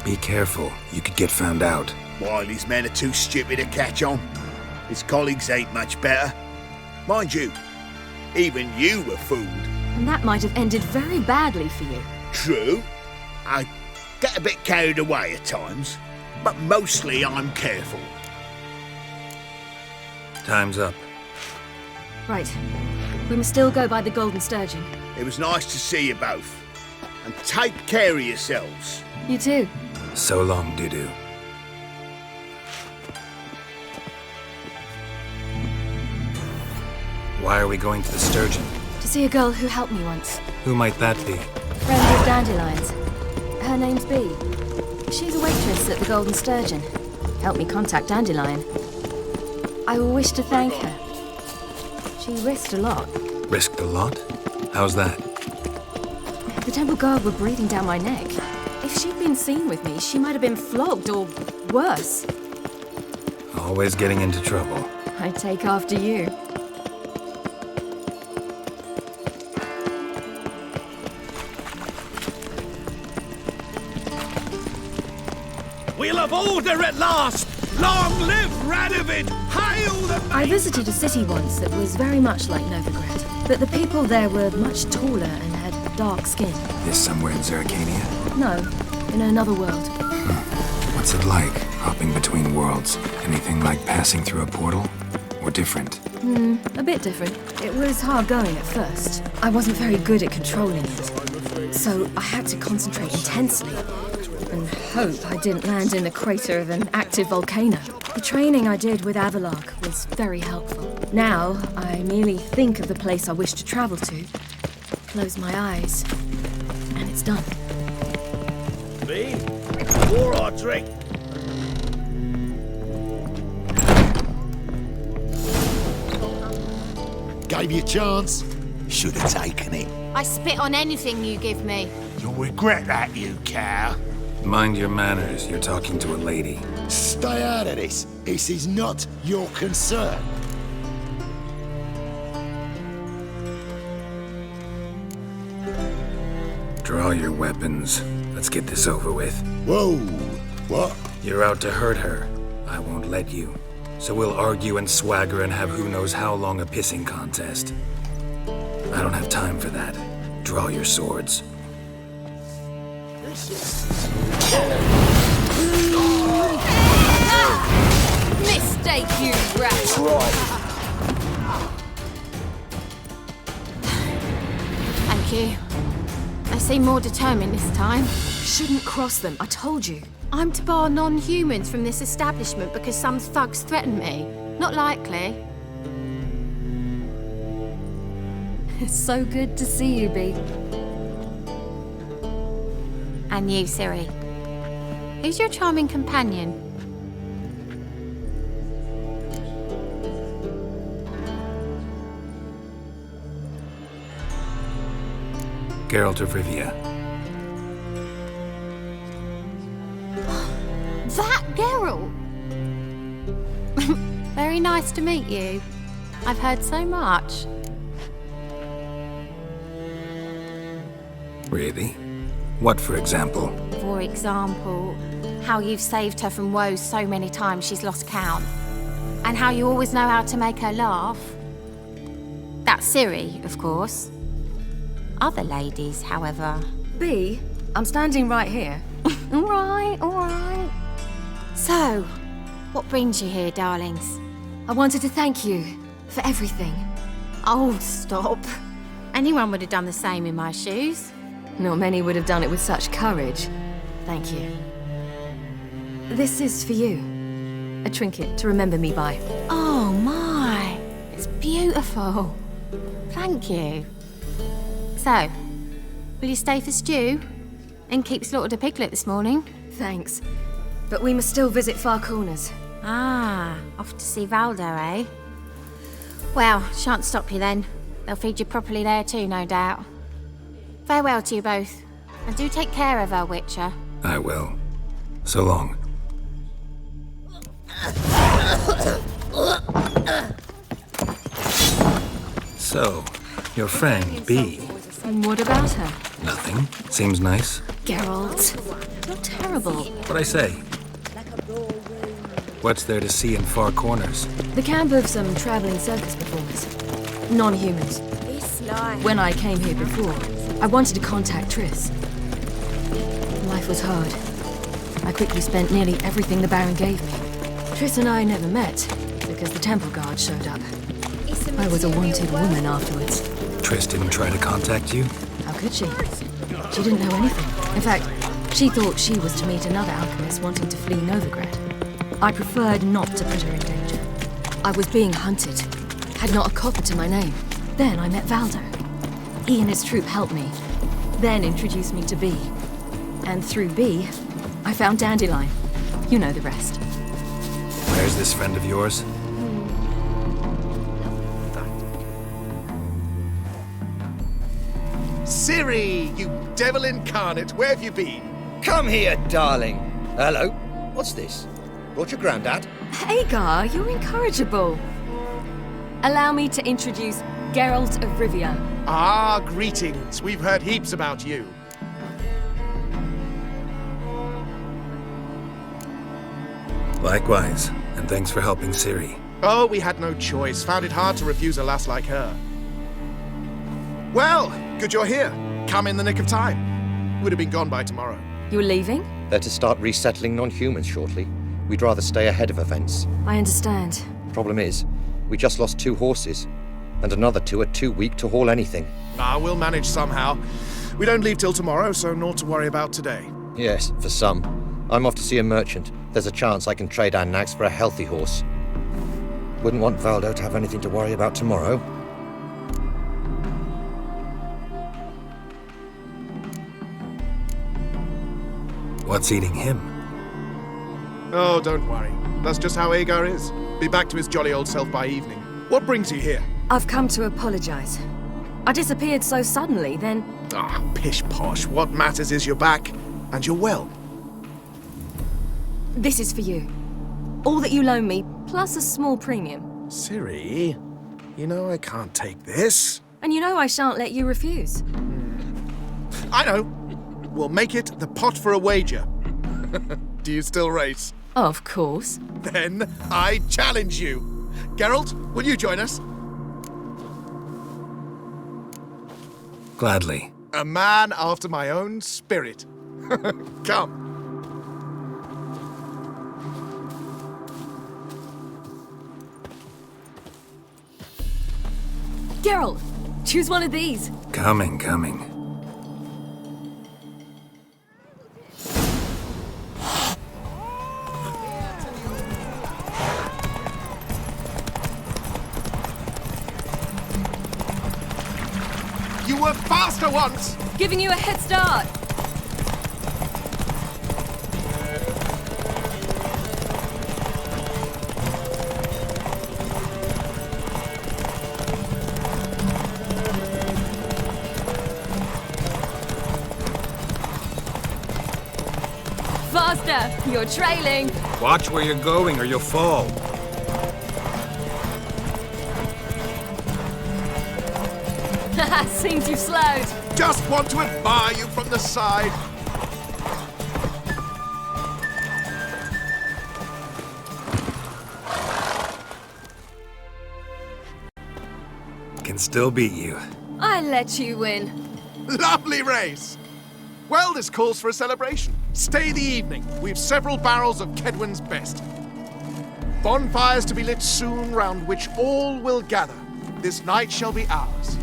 Be careful. You could get found out. Wiley's men are too stupid to catch on. His colleagues ain't much better. Mind you, even you were fooled. And that might have ended very badly for you. True. I get a bit carried away at times, but mostly I'm careful. Time's up. Right. We must still go by the Golden Sturgeon. It was nice to see you both. And take care of yourselves. You too. So long, Dudu. Why are we going to the Sturgeon? To see a girl who helped me once. Who might that be? Friend of Dandelion's. Her name's Bee. She's a waitress at the Golden Sturgeon. Helped me contact Dandelion. I wish to thank her. She risked a lot. Risked a lot? How's that? The Temple Guard were breathing down my neck. If she'd been seen with me, she might have been flogged or worse. Always getting into trouble. I take after you. We'll have order at last! Long live Radovid! Hail the I visited a city once that was very much like Novigrad, but the people there were much taller and had dark skin. This somewhere in Zeracania? No, in another world. What's it like, hopping between worlds? Anything like passing through a portal? Or different? A bit different. It was hard going at first. I wasn't very good at controlling it, so I had to concentrate intensely and hope I didn't land in the crater of an active volcano. The training I did with Avalark was very helpful. Now, I merely think of the place I wish to travel to, close my eyes, and it's done. Me? War or drink? Gave you a chance. Should have taken it. I spit on anything you give me. You'll regret that, you cow. Mind your manners, you're talking to a lady. Stay out of this. This is not your concern. Draw your weapons. Let's get this over with. Whoa! What? You're out to hurt her. I won't let you. So we'll argue and swagger and have who knows how long a pissing contest. I don't have time for that. Draw your swords. Mistake, you rat! Thank you. They seem more determined this time. Shouldn't cross them, I told you. I'm to bar non-humans from this establishment because some thugs threaten me. Not likely. It's so good to see you, Bee. And you, Ciri. Who's your charming companion? Geralt of Rivia. That Geralt! Very nice to meet you. I've heard so much. Really? What, for example? For example, how you've saved her from woes so many times she's lost count. And how you always know how to make her laugh. That's Ciri, of course. Other ladies, however... Bee, I'm standing right here. All right. So, what brings you here, darlings? I wanted to thank you for everything. Oh, stop. Anyone would have done the same in my shoes. Not many would have done it with such courage. Thank you. This is for you. A trinket to remember me by. Oh, my. It's beautiful. Thank you. So, will you stay for stew? And keep slaughtered a piglet this morning? Thanks. But we must still visit Far Corners. Ah, off to see Valdo, eh? Well, shan't stop you then. They'll feed you properly there too, no doubt. Farewell to you both. And do take care of her, Witcher. I will. So long. So, your friend, B. And what about her? Nothing. Seems nice. Geralt, you're terrible. What'd I say? What's there to see in far corners? The camp of some traveling circus performers. Non-humans. When I came here before, I wanted to contact Triss. Life was hard. I quickly spent nearly everything the Baron gave me. Triss and I never met, because the temple guard showed up. I was a wanted woman afterwards. Triss didn't try to contact you? How could she? She didn't know anything. In fact, she thought she was to meet another alchemist wanting to flee Novigrad. I preferred not to put her in danger. I was being hunted. Had not a copper to my name. Then I met Valdo. He and his troop helped me. Then introduced me to B. And through B, I found Dandelion. You know the rest. Where's this friend of yours? Ciri, you devil incarnate, where have you been? Come here, darling. Hello. What's this? Brought your granddad? Hagar, you're incorrigible. Allow me to introduce Geralt of Rivia. Ah, greetings. We've heard heaps about you. Likewise, and thanks for helping Ciri. Oh, we had no choice. Found it hard to refuse a lass like her. Well, good you're here. Come in the nick of time. Would have been gone by tomorrow. You're leaving? They're to start resettling non-humans shortly. We'd rather stay ahead of events. I understand. Problem is, we just lost 2 horses, and another 2 are too weak to haul anything. Ah, we'll manage somehow. We don't leave till tomorrow, so naught to worry about today. Yes, for some. I'm off to see a merchant. There's a chance I can trade our nags for a healthy horse. Wouldn't want Valdo to have anything to worry about tomorrow. What's eating him? Oh, don't worry. That's just how Agar is. Be back to his jolly old self by evening. What brings you here? I've come to apologize. I disappeared so suddenly, then... Ah, pish-posh. What matters is you're back, and you're well. This is for you. All that you loan me, plus a small premium. Ciri, you know I can't take this. And you know I shan't let you refuse. I know. We'll make it the pot for a wager. Do you still race? Of course. Then I challenge you. Geralt, will you join us? Gladly. A man after my own spirit. Come. Geralt, choose one of these. Coming. You were faster once! Giving you a head start. Faster! You're trailing. Watch where you're going or you'll fall. Seems you've slowed. Just want to admire you from the side. Can still beat you. I let you win. Lovely race! Well, this calls for a celebration. Stay the evening. We've several barrels of Kedwen's best. Bonfires to be lit soon, round which all will gather. This night shall be ours.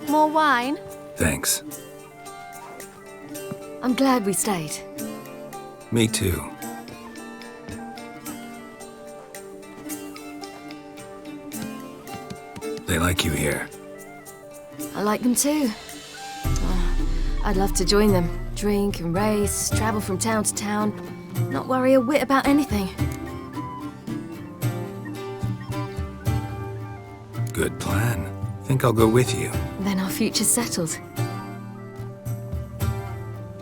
More wine? Thanks. I'm glad we stayed. Me too. They like you here. I like them too. I'd love to join them. Drink and race, travel from town to town. Not worry a whit about anything. Good plan. think I'll go with you. Then our future's settled.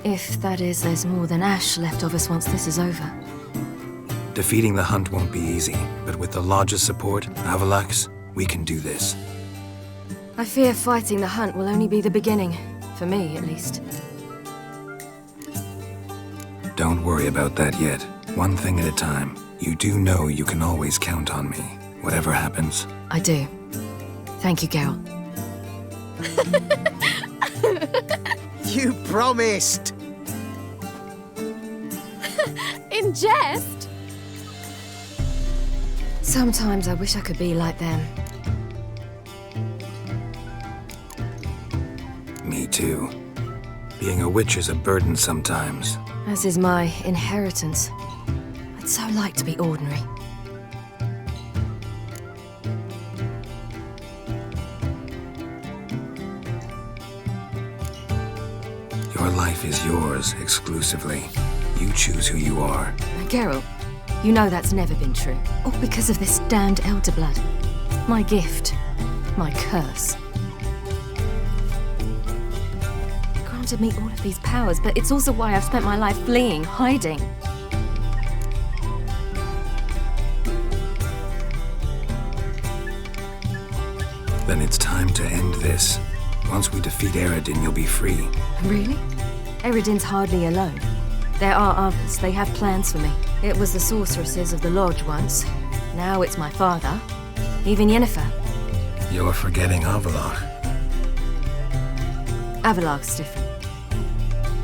If, that is, there's more than ash left of us once this is over. Defeating the hunt won't be easy, but with the Lodge's support, Avalax, we can do this. I fear fighting the hunt will only be the beginning. For me, at least. Don't worry about that yet. One thing at a time. You do know you can always count on me, whatever happens. I do. Thank you, Geralt. You promised! In jest? Sometimes I wish I could be like them. Me too. Being a witch is a burden sometimes. As is my inheritance. I'd so like to be ordinary. Your life is yours, exclusively. You choose who you are. Geralt, you know that's never been true. All because of this damned elder blood. My gift. My curse. It granted me all of these powers, but it's also why I've spent my life fleeing, hiding. Then it's time to end this. Once we defeat Eredin, you'll be free. Really? Eredin's hardly alone. There are others. They have plans for me. It was the sorceresses of the Lodge once. Now it's my father. Even Yennefer. You're forgetting Avalok. Avalok's different.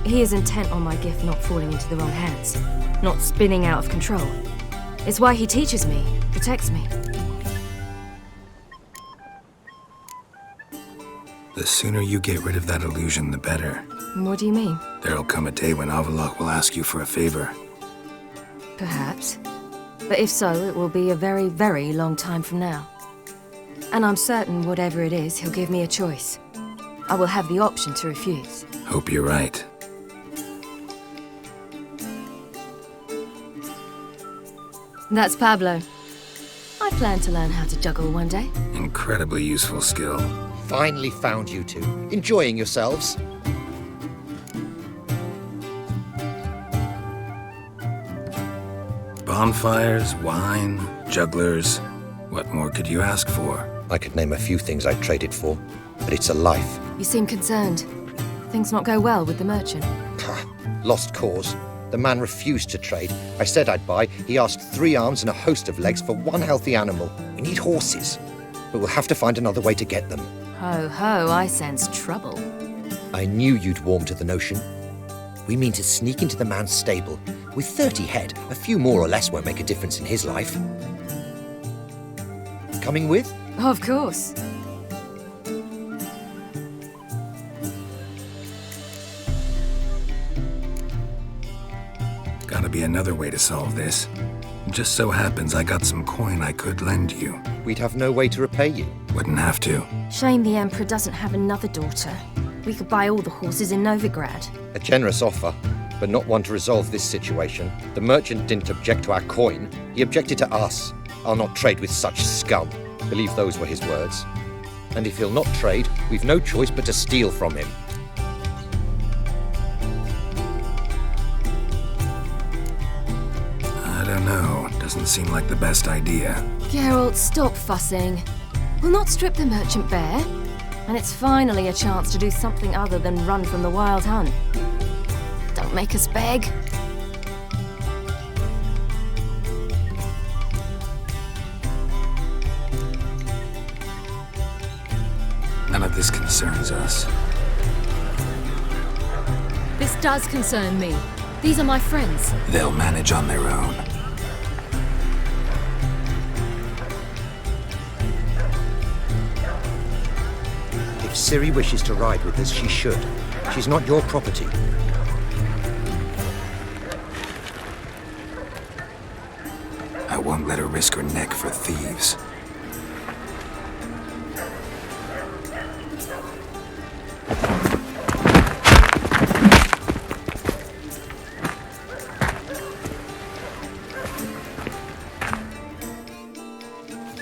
He is intent on my gift not falling into the wrong hands. Not spinning out of control. It's why he teaches me, protects me. The sooner you get rid of that illusion, the better. What do you mean? There'll come a day when Avalok will ask you for a favor. Perhaps. But if so, it will be a very, very long time from now. And I'm certain whatever it is, he'll give me a choice. I will have the option to refuse. Hope you're right. That's Pablo. I plan to learn how to juggle one day. Incredibly useful skill. Finally found you two. Enjoying yourselves? Bonfires, wine, jugglers. What more could you ask for? I could name a few things I'd trade it for, but it's a life. You seem concerned. Things not go well with the merchant. Lost cause. The man refused to trade. I said I'd buy. He asked 3 arms and a host of legs for one healthy animal. We need horses, but we'll have to find another way to get them. Ho ho, I sense trouble. I knew you'd warm to the notion. We mean to sneak into the man's stable. With 30 head, a few more or less won't make a difference in his life. Coming with? Of course. Gotta be another way to solve this. Just so happens I got some coin I could lend you. We'd have no way to repay you. Wouldn't have to. Shame the Emperor doesn't have another daughter. We could buy all the horses in Novigrad. A generous offer, but not one to resolve this situation. The merchant didn't object to our coin. He objected to us. I'll not trade with such scum. Believe those were his words. And if he'll not trade, we've no choice but to steal from him. I don't know. Doesn't seem like the best idea. Geralt, stop fussing. We'll not strip the merchant bare. And it's finally a chance to do something other than run from the wild hunt. Don't make us beg. None of this concerns us. This does concern me. These are my friends. They'll manage on their own. If Ciri wishes to ride with us, she should. She's not your property. I won't let her risk her neck for thieves.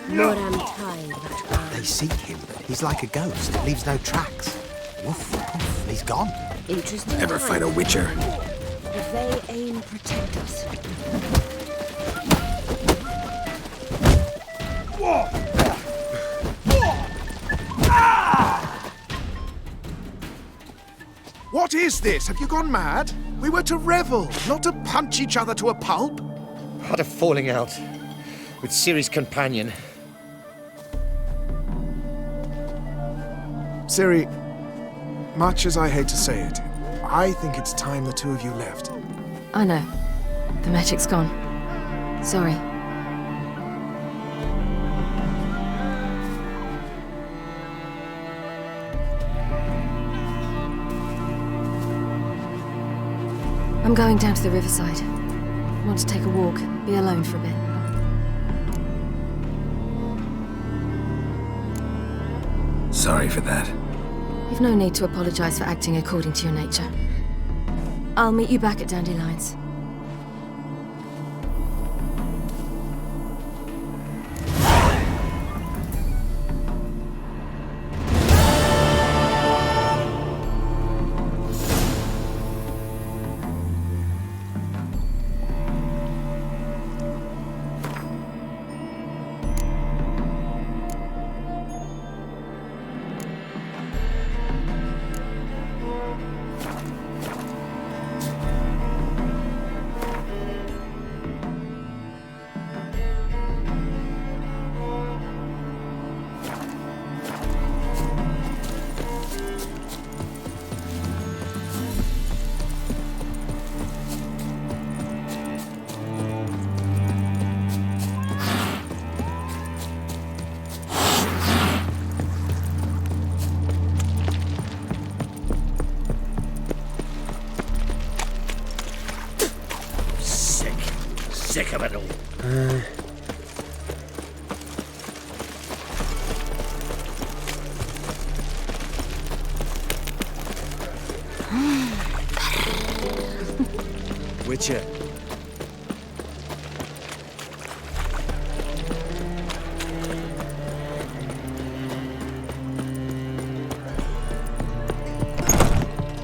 Lord, I'm tired of that guy. We seek him, but he's like a ghost. It leaves no tracks. Woof, woof, he's gone. Interesting. Ever fight a witcher? If they aim, protect us. What is this? Have you gone mad? We were to revel, not to punch each other to a pulp. Had a falling out with Ciri's companion. Ciri, much as I hate to say it, I think it's time the two of you left. I know. The magic's gone. Sorry. I'm going down to the riverside. Want to take a walk, be alone for a bit. Sorry for that. You've no need to apologize for acting according to your nature. I'll meet you back at Dandelions. Sick of it all. Witcher.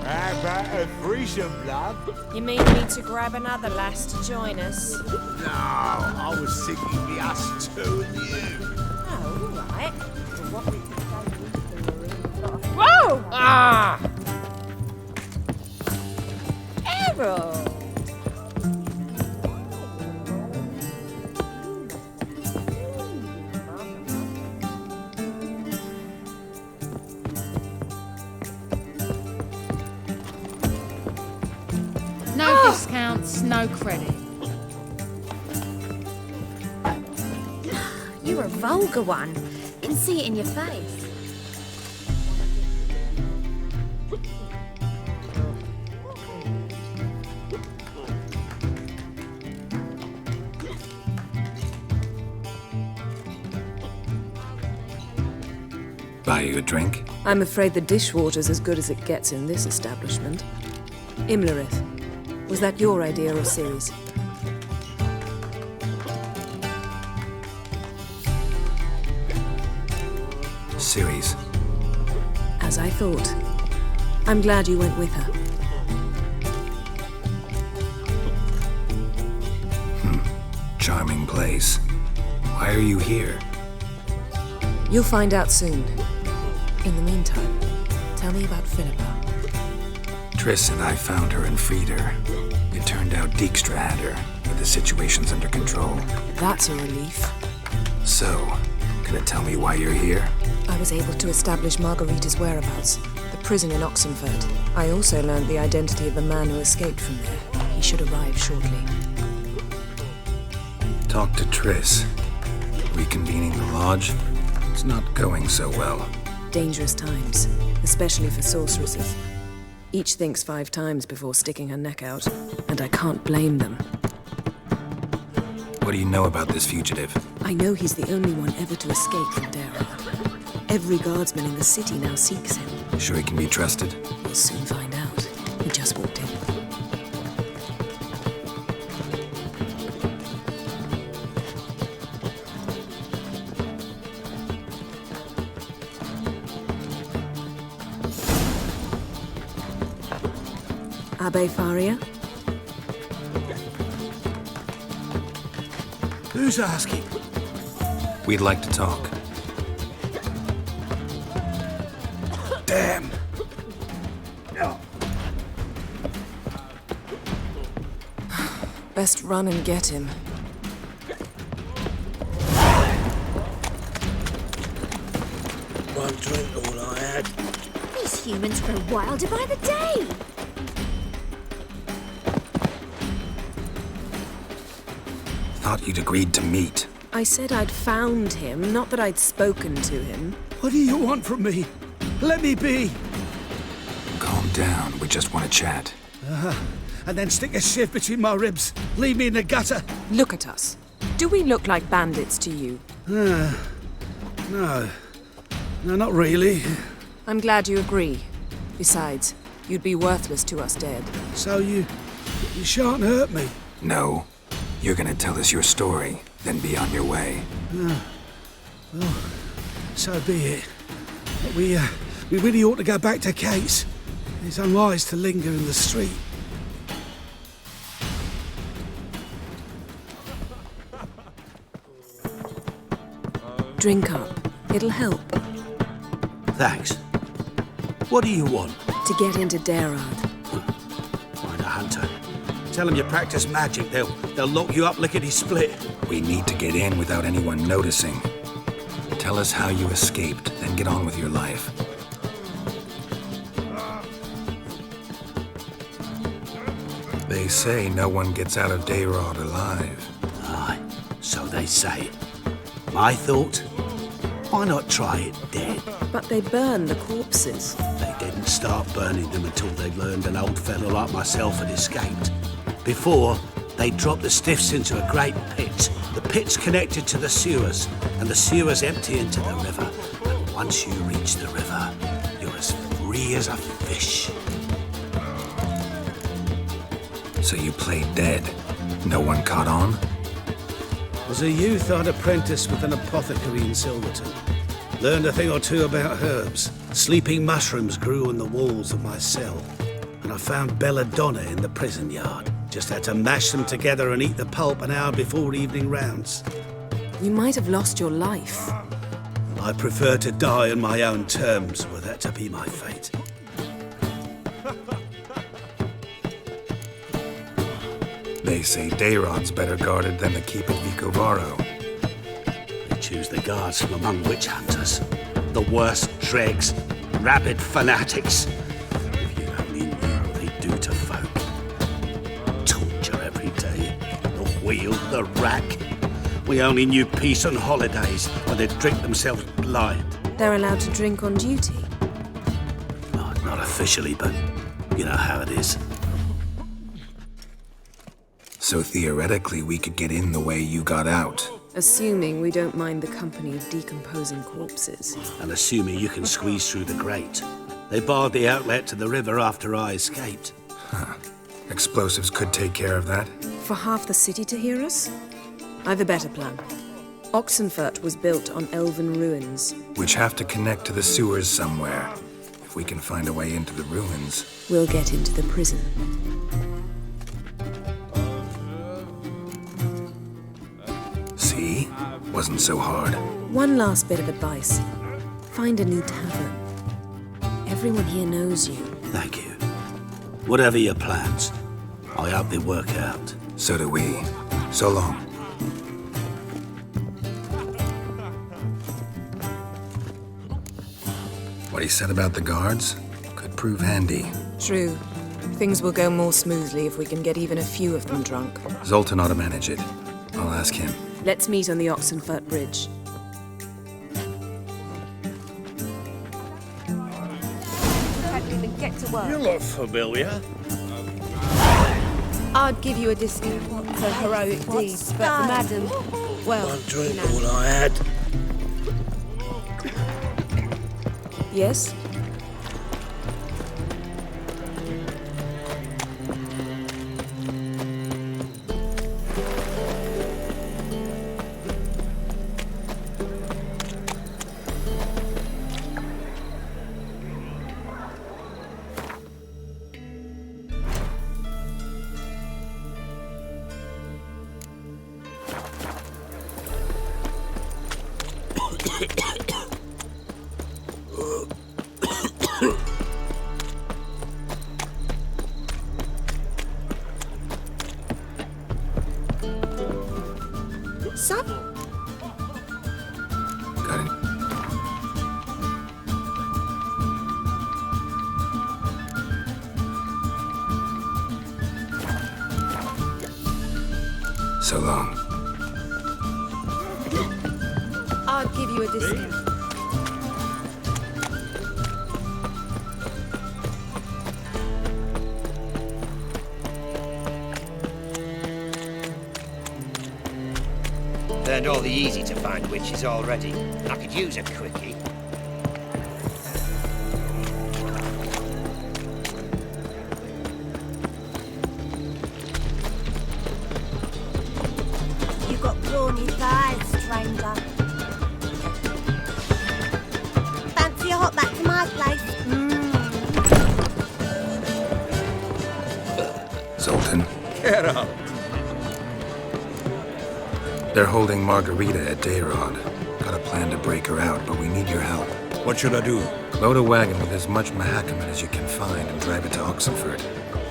How about a threesome, love? You mean me to grab another lass to join us? No, I was thinking the us two and you. Oh, all right. Whoa! Ah! Errol! No discounts, no credit. You're a vulgar one. Can see it in your face. Buy you a drink? I'm afraid the dishwater's as good as it gets in this establishment. Imlerith, was that your idea or Ciri's? Ciri's. As I thought. I'm glad you went with her. Charming place. Why are you here? You'll find out soon. In the meantime, tell me about Philippa. Triss and I found her and freed her. It turned out Dijkstra had her, but the situation's under control. That's a relief. So, gonna tell me why you're here? I was able to establish Margarita's whereabouts, the prison in Oxenford. I also learned the identity of the man who escaped from there. He should arrive shortly. Talk to Triss. Reconvening the lodge? It's not going so well. Dangerous times, especially for sorceresses. Each thinks 5 times before sticking her neck out, and I can't blame them. What do you know about this fugitive? I know he's the only one ever to escape from Geralt. Every guardsman in the city now seeks him. Sure he can be trusted? We'll soon find out. He just walked in. Abbe Faria? Who's asking? We'd like to talk. Damn! Best run and get him. One drink, all I had. These humans grow wilder by the day. Thought you'd agreed to meet. I said I'd found him, not that I'd spoken to him. What do you want from me? Let me be! Calm down, we just want to chat. And then stick a sieve between my ribs. Leave me in the gutter. Look at us. Do we look like bandits to you? No. No, not really. I'm glad you agree. Besides, you'd be worthless to us dead. So you shan't hurt me. No. You're gonna tell us your story, then be on your way. Well, so be it. But we really ought to go back to Kate's. It's unwise to linger in the street. Drink up. It'll help. Thanks. What do you want? To get into Geralt. Find a hunter. Tell them you practice magic. They'll lock you up lickety-split. We need to get in without anyone noticing. Tell us how you escaped, then get on with your life. They say no one gets out of Geralt alive. Aye, so they say. My thought? Why not try it dead? But they burn the corpses. They didn't start burning them until they learned an old fellow like myself had escaped. Before, they dropped the stiffs into a great pit. The pit's connected to the sewers, and the sewers empty into the river. And once you reach the river, you're as free as a fish. So you played dead. No one caught on? As a youth, I'd apprenticed with an apothecary in Silverton. Learned a thing or two about herbs. Sleeping mushrooms grew on the walls of my cell. And I found belladonna in the prison yard. Just had to mash them together and eat the pulp an hour before evening rounds. You might have lost your life. I prefer to die on my own terms, were that to be my fate. They say Dayrot's better guarded than the keep at Vicovaro. They choose the guards from among witch hunters. The worst dregs, rabid fanatics. If you only knew what they do to folk. Torture every day. The wheel, the rack. We only knew peace on holidays when they'd drink themselves blind. They're allowed to drink on duty. Oh, not officially, but you know how it is. So theoretically, we could get in the way you got out. Assuming we don't mind the company of decomposing corpses. And assuming you can squeeze through the grate. They barred the outlet to the river after I escaped. Huh. Explosives could take care of that. For half the city to hear us? I've a better plan. Oxenfurt was built on elven ruins. Which have to connect to the sewers somewhere. If we can find a way into the ruins. We'll get into the prison. See? Wasn't so hard. One last bit of advice. Find a new tavern. Everyone here knows you. Thank you. Whatever your plans, I hope they work out. So do we. So long. What he said about the guards could prove handy. True. Things will go more smoothly if we can get even a few of them drunk. Zoltan ought to manage it. I'll ask him. Let's meet on the Oxenfurt Bridge. Get to work. You look familiar. I'd give you a discount for heroic deeds, but madam, well, One drink, you know. all I had. Yes? What's up? Got it. So long. I'll give you a discount. Learned all the easy-to-find witches already. I could use a quickie. You got brawny thighs, stranger. Fancy a hop back to my place? Zoltan, Geralt. they're holding Margarita at Dayrod. Got a plan to break her out, but we need your help. What should I do? Load a wagon with as much Mahakaman as you can find and drive it to Oxenford.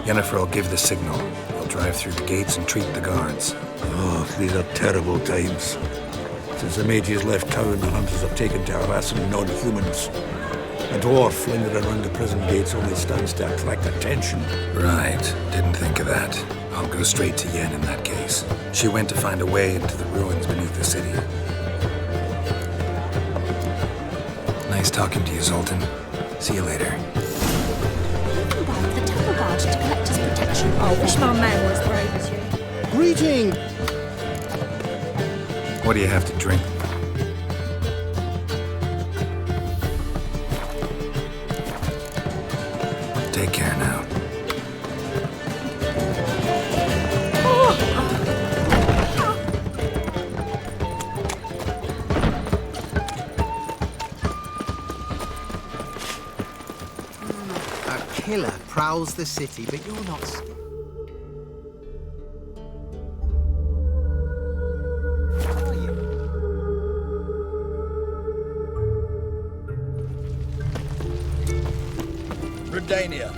Yennefer will give the signal. We'll drive through the gates and treat the guards. Oh, these are terrible times. Since the mages left town, the hunters have taken to harassing non-humans. A dwarf lingered around the prison gates only stands to attract attention. Right, didn't think of that. I'll go straight to Yen in that case. She went to find a way into the ruins beneath the city. Nice talking to you, Zoltan. See you later. The temple guard to collect his protection. I wish my man was brave as you. Greeting! What do you have to drink? Take care now. A killer prowls the city, but you're not... Redania.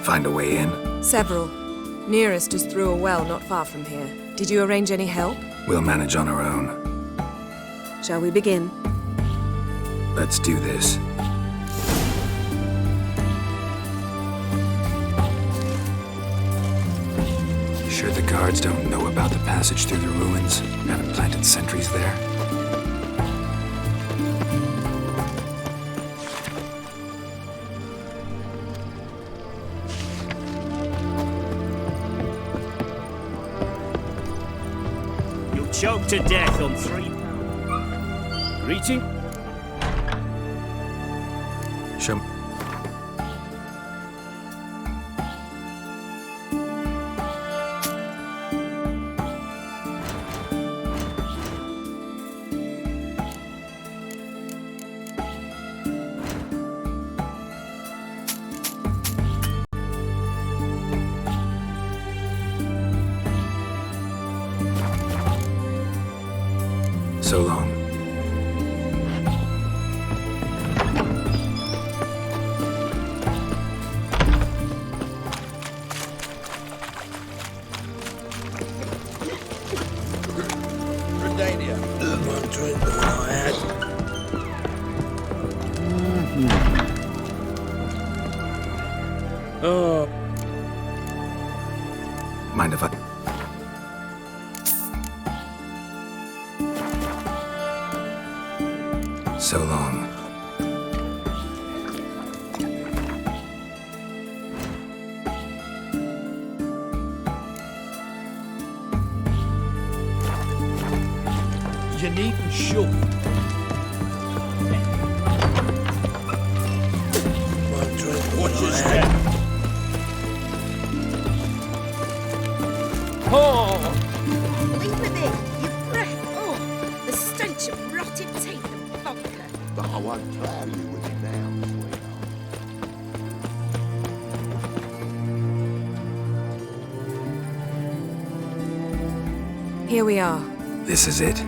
Find a way in? Several. Nearest is through a well not far from here. Did you arrange any help? We'll manage on our own. Shall we begin? Let's do this. You sure the guards don't know about the passage through the ruins? Haven't planted sentries there? You'll choke to death on 3 Greeting? Show So long. Redania. One drink more than I had. Oh. Mind if I... So long. You needn't shove. One drink. Watch your step. Oh! Leave with it. Your breath. Oh, the stench of rotted teeth and vodka. But I won't cloud you with it now, sweetheart. Here we are. This is it?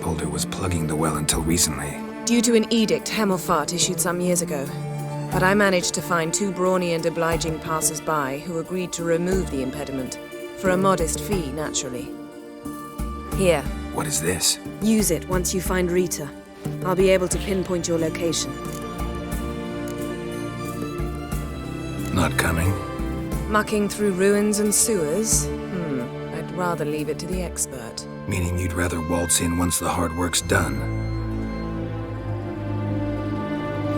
told her was plugging the well until recently. Due to an edict Hemelfart issued some years ago. But I managed to find 2 brawny and obliging passers-by who agreed to remove the impediment. For a modest fee, naturally. Here. What is this? Use it once you find Rita. I'll be able to pinpoint your location. Not coming? Mucking through ruins and sewers? I'd rather leave it to the expert. Meaning you'd rather waltz in once the hard work's done.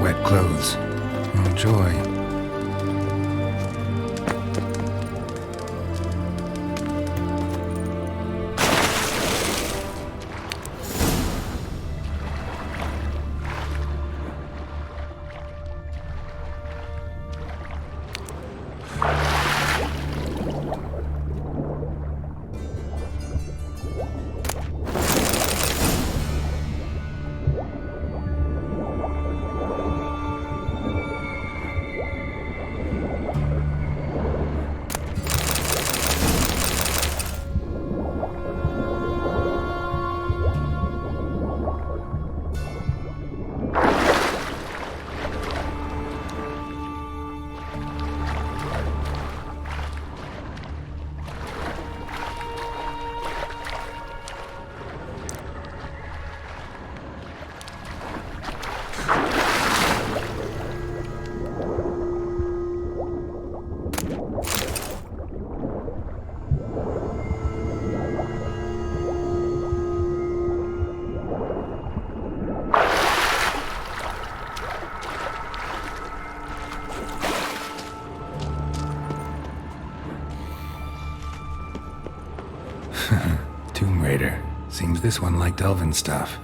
Wet clothes. Oh, joy. Tomb Raider. Seems this one liked elven stuff.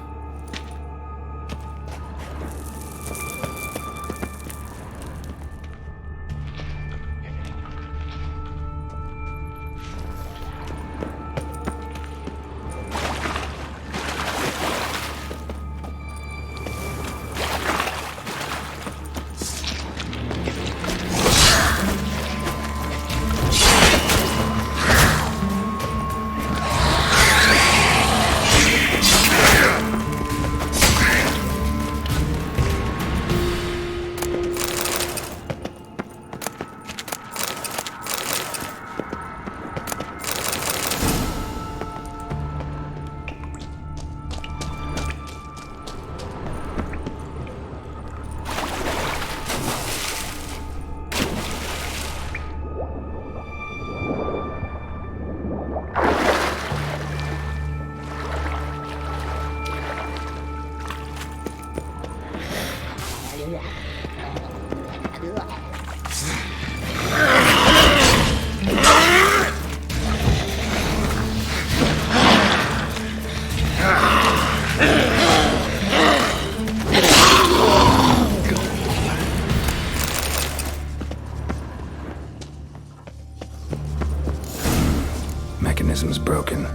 Mechanism's broken.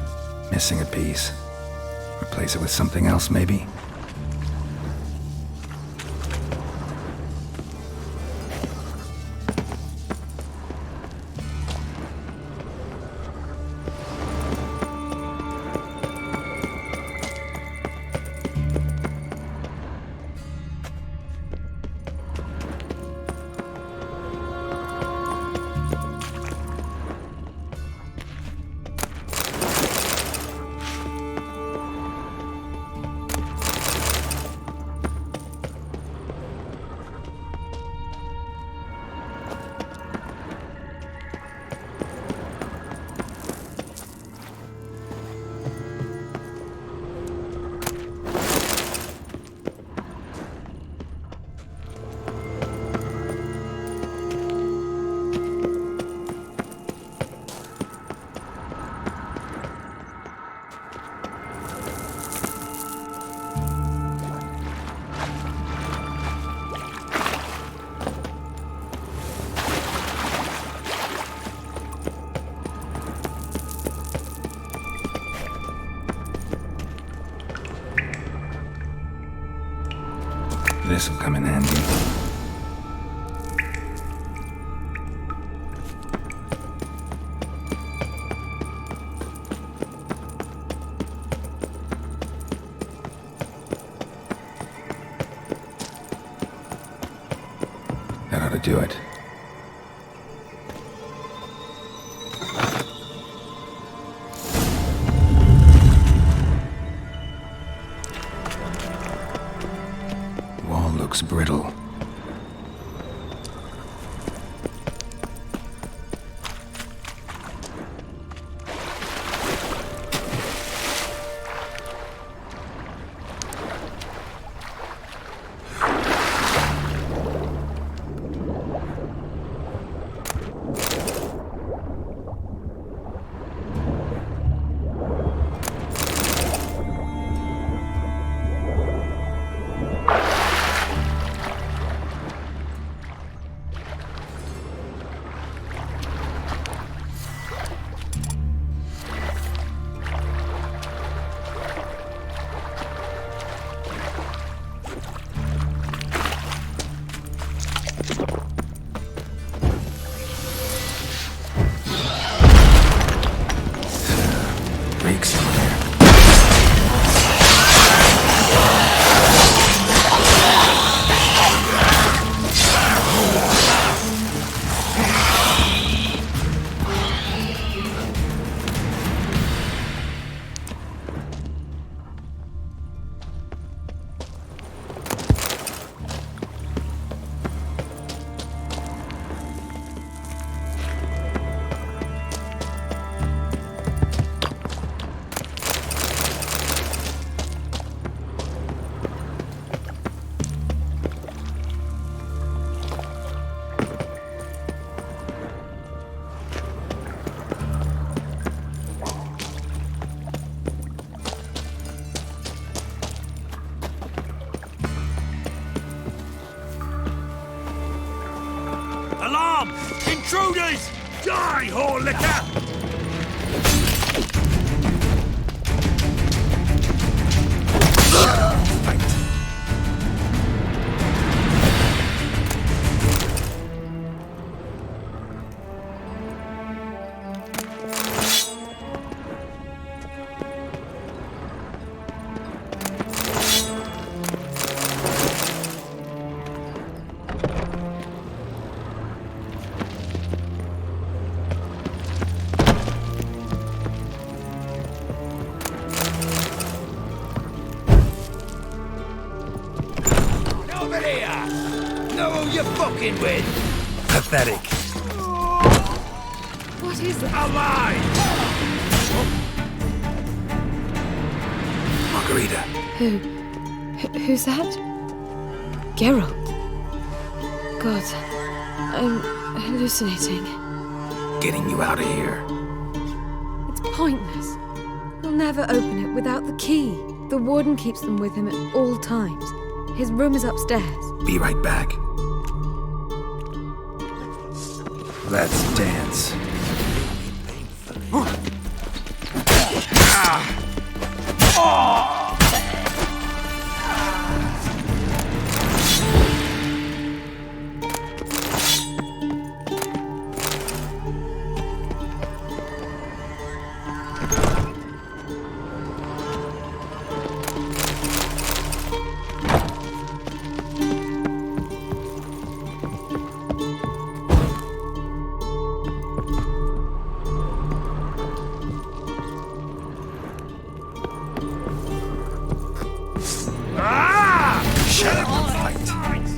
Missing a piece. Replace it with something else, maybe? This'll come in handy. to do it. Wall looks brittle. Alarm! Intruders! Die, whore liquor! Fucking with. Pathetic. What is it? Alive! Margarita. Who's that? Geralt. God, I'm hallucinating. Getting you out of here. It's pointless. He'll never open it without the key. The warden keeps them with him at all times. His room is upstairs. Be right back. Let's dance. Shut up and fight.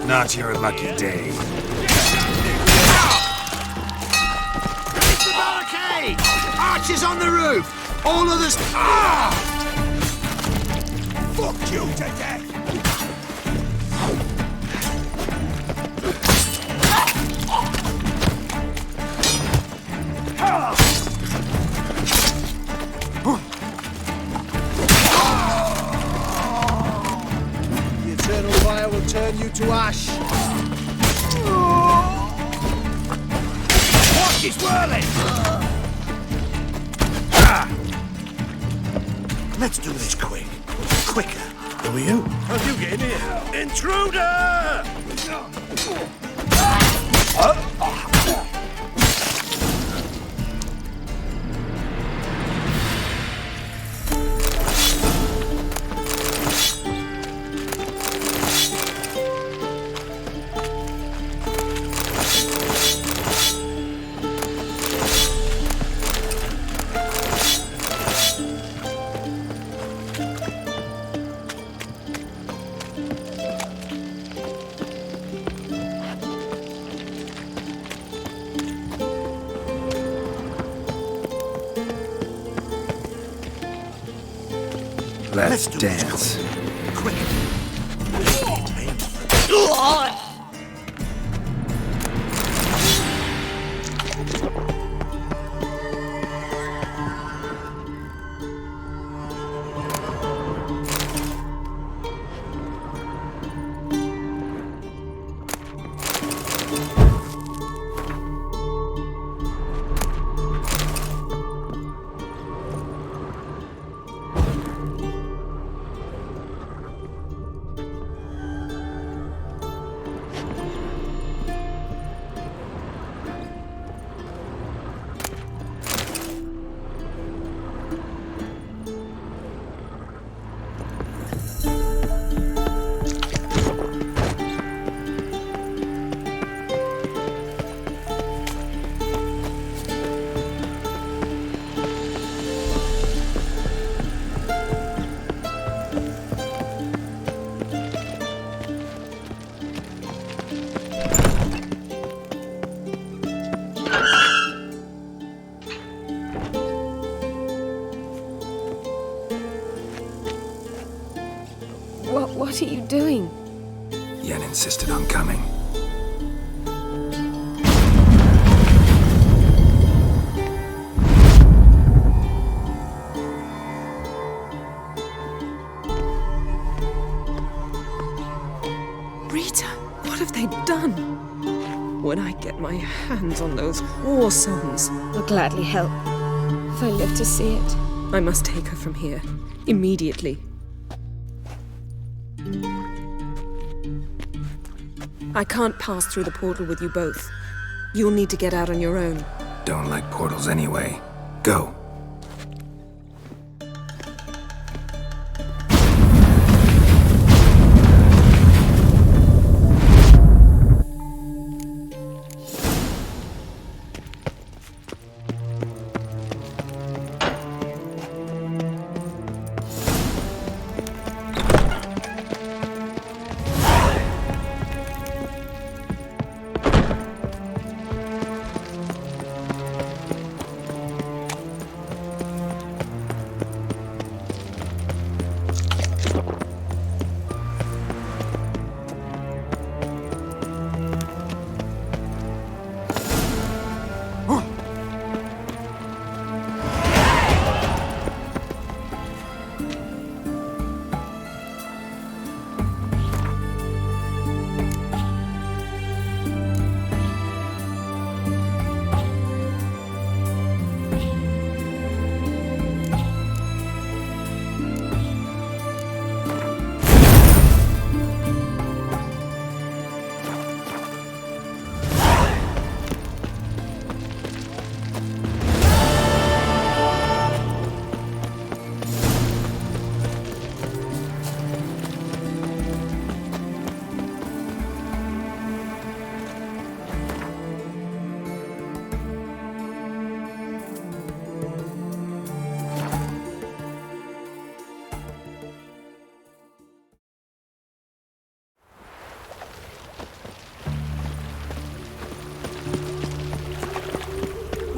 Not your lucky day. It's the barricade! Archers on the roof! All others... Ah! Fuck you to death! The eternal fire will turn you to ash. Let's do this quick. Quicker. Who are you? How'd you get in here? Intruder! Let's dance. Quick. What are you doing? Yen insisted on coming. Rita, what have they done? When I get my hands on those war songs, I'll gladly help, if I live to see it. I must take her from here, immediately. I can't pass through the portal with you both. You'll need to get out on your own. Don't like portals anyway. Go.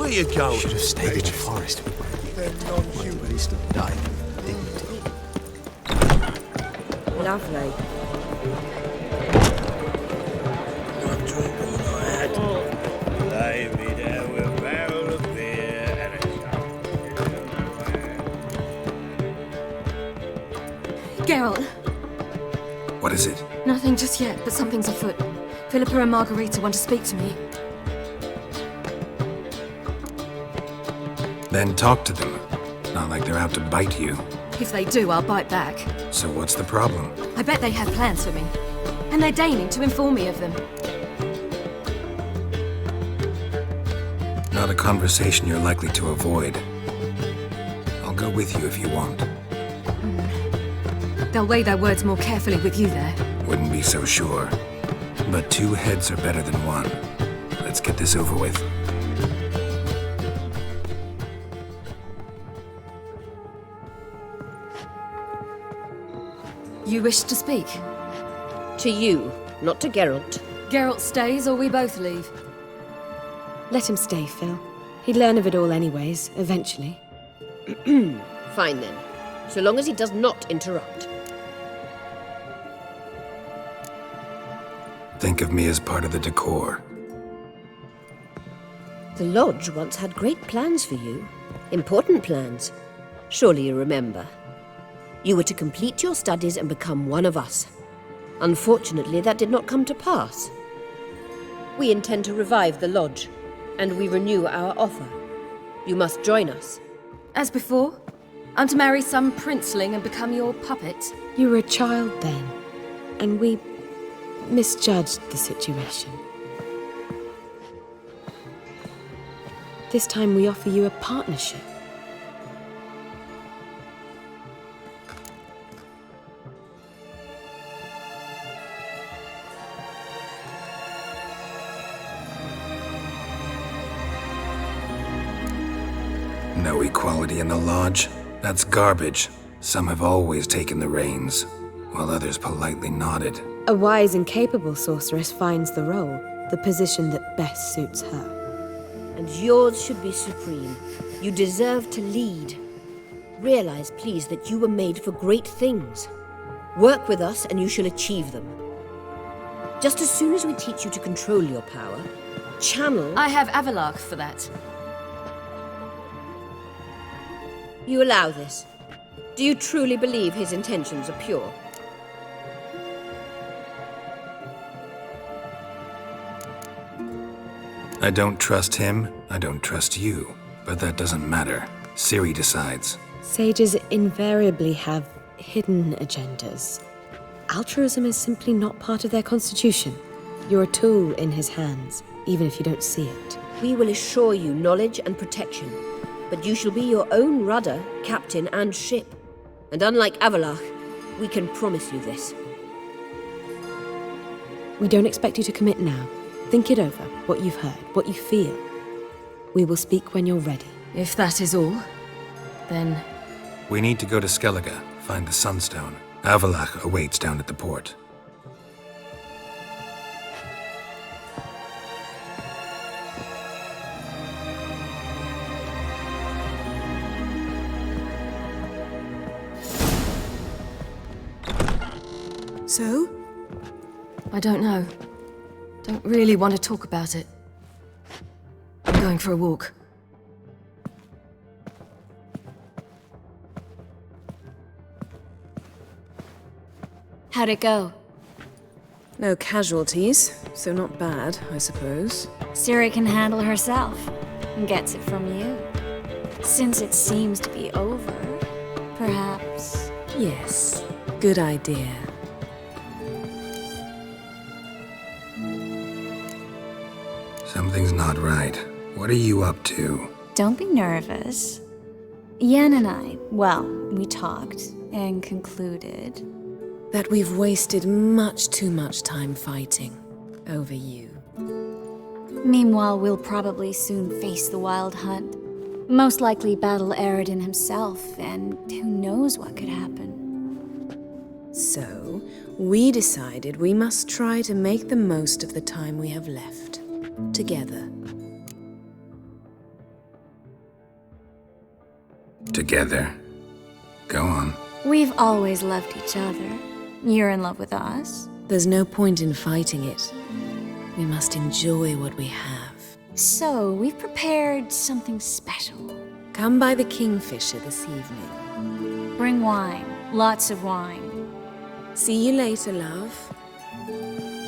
Where you going? Should have stayed in the forest. They're non-human. But he still died with dignity. Lovely. One drink, all I had. Lay me there with a barrel of beer and a Geralt, What is it? nothing just yet, but something's afoot. Philippa and Margarita want to speak to me. Then talk to them. Not like they're out to bite you. If they do, I'll bite back. So what's the problem? I bet they have plans for me. And they're deigning to inform me of them. Not a conversation you're likely to avoid. I'll go with you if you want. They'll weigh their words more carefully with you there. Wouldn't be so sure. But 2 heads are better than 1. Let's get this over with. You wish to speak? To you, not to Geralt. Geralt stays or we both leave. Let him stay, Phil. He'd learn of it all anyways, eventually. Fine then. So long as he does not interrupt. Think of me as part of the decor. The Lodge once had great plans for you. Important plans. Surely you remember. You were to complete your studies and become one of us. Unfortunately, that did not come to pass. We intend to revive the Lodge, and we renew our offer. You must join us. As before? I'm to marry some princeling and become your puppet? You were a child then, and we misjudged the situation. This time we offer you a partnership. No equality in the Lodge? That's garbage. Some have always taken the reins, while others politely nodded. A wise and capable sorceress finds the role, the position that best suits her. And yours should be supreme. You deserve to lead. Realize, please, that you were made for great things. Work with us and you shall achieve them. Just as soon as we teach you to control your power, channel... I have Avalach for that. You allow this. Do you truly believe his intentions are pure? I don't trust him, I don't trust you. But that doesn't matter. Ciri decides. Sages invariably have hidden agendas. Altruism is simply not part of their constitution. You're a tool in his hands, even if you don't see it. We will assure you knowledge and protection, but you shall be your own rudder, captain, and ship. And unlike Avalach, we can promise you this. We don't expect you to commit now. Think it over, what you've heard, what you feel. We will speak when you're ready. If that is all, then... We need to go to Skellige, find the Sunstone. Avalach awaits down at the port. So? I don't know. Don't really want to talk about it. I'm going for a walk. How'd it go? No casualties, so not bad, I suppose. Ciri can handle herself and gets it from you. Since it seems to be over, perhaps... Yes, good idea. Something's not right. What are you up to? Don't be nervous. Yen and I, well, we talked and concluded... that we've wasted much too much time fighting over you. Meanwhile, we'll probably soon face the Wild Hunt. Most likely battle Eredin himself, and who knows what could happen. So, we decided we must try to make the most of the time we have left. Together. Together? Go on. We've always loved each other. You're in love with us. There's no point in fighting it. We must enjoy what we have. So, we've prepared something special. Come by the Kingfisher this evening. Bring wine. Lots of wine. See you later, love.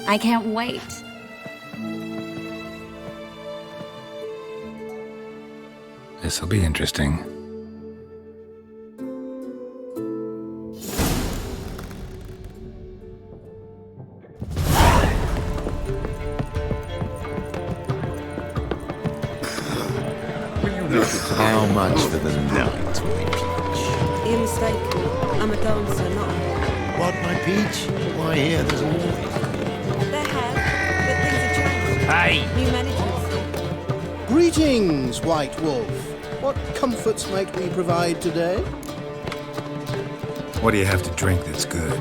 I can't wait. This'll be interesting. much for the night, my peach. You're mistaken. I'm a dancer, not a... What, my peach? Why, here, there's always... There have, but things have changed. Hey! New management. Greetings, White Wolf. What comforts might we provide today? What do you have to drink that's good?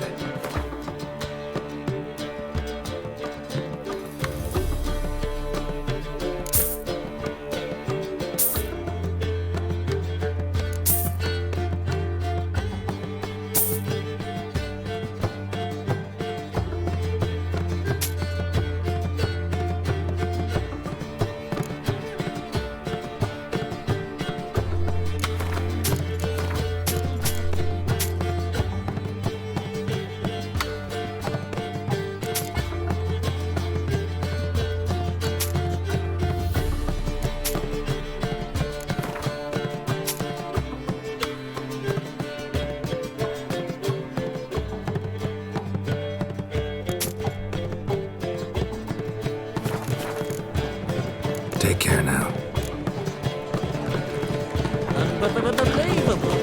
Take care now. Unbelievable.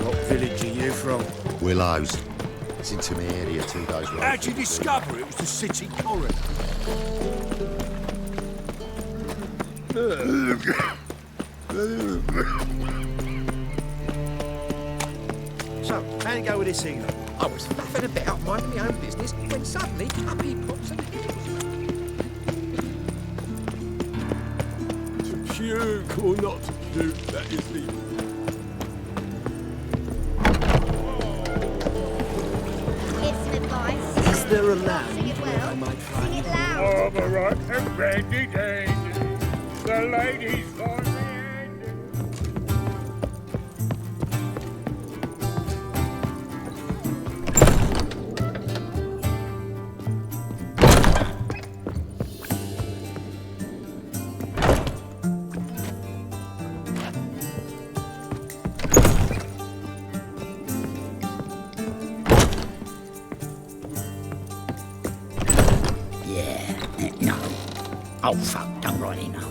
What village are you from? Willows. It's into my area 2 days later. How'd you discover it was the city coroner? So, how'd it go with this evening? I was faffing about minding my own business when suddenly Happy pops and To puke or not to puke, that is the... Is there a land where I might find Overrun and brandy dandy. The ladies for me. No. Oh, fuck, don't really know.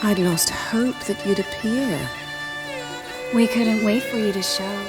I'd lost hope that you'd appear. We couldn't wait for you to show.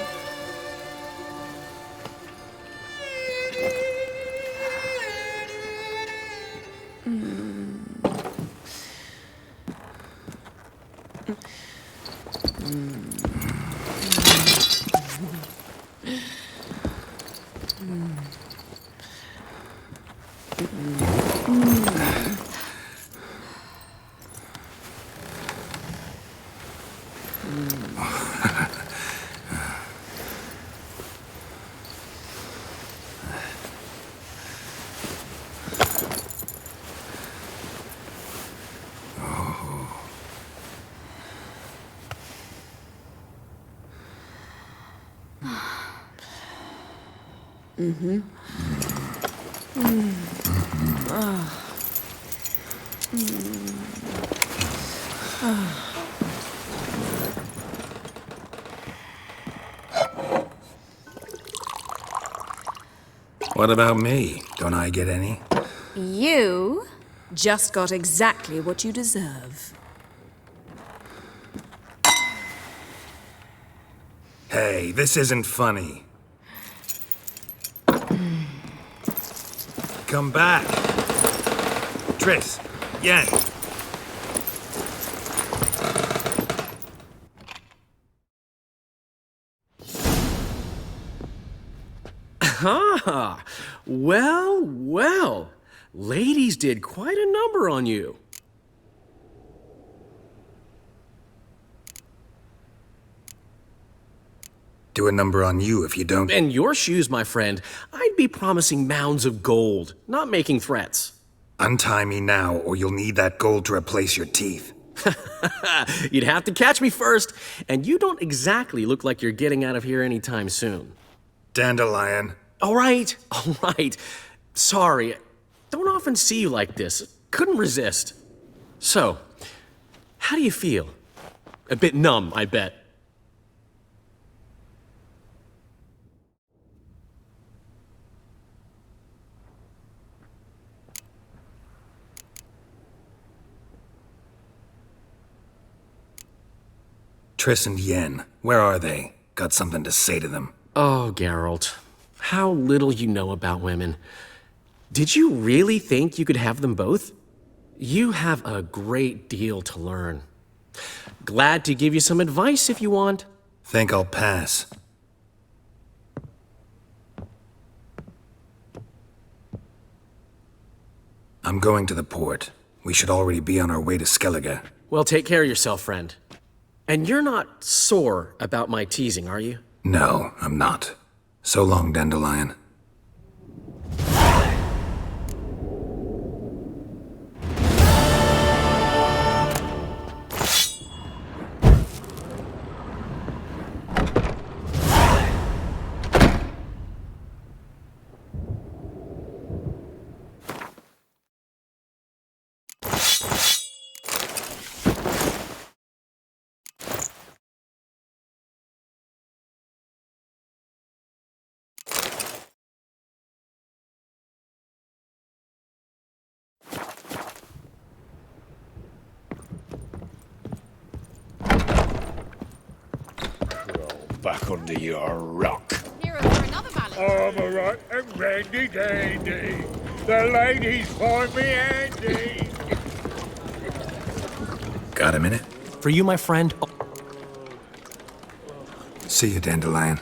Mm-hmm. What about me? Don't I get any? You just got exactly what you deserve. Hey, this isn't funny. Come back. Tris, Yen. Ah, well, well. Ladies did quite a number on you. Do a number on you if you don't. In your shoes, my friend, I'd be promising mounds of gold, not making threats. Untie me now, or you'll need that gold to replace your teeth. You'd have to catch me first, and you don't exactly look like you're getting out of here anytime soon. Dandelion. All right. Sorry. Don't often see you like this. Couldn't resist. So, how do you feel? A bit numb, I bet. Triss and Yen, where are they? Got something to say to them. Oh, Geralt. How little you know about women. Did you really think you could have them both? You have a great deal to learn. Glad to give you some advice if you want. Think I'll pass. I'm going to the port. We should already be on our way to Skellige. Well, take care of yourself, friend. And you're not sore about my teasing, are you? No, I'm not. So long, Dandelion. Back under your rock. I'm a right and randy dandy. The ladies find me handy. Got a minute? For you, my friend. See you, Dandelion.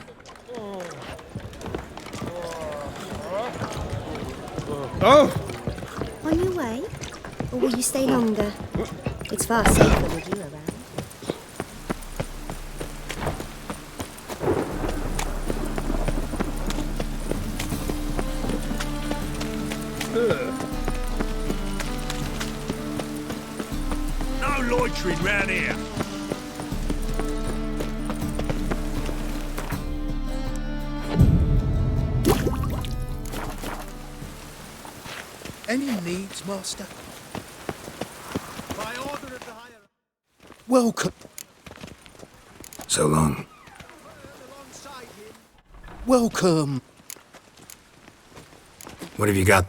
Oh! On your way? Or will you stay longer? It's far safer with you around. No loitering round here. Any needs, Master? By order of the higher... Welcome. So long. Welcome. What have you got?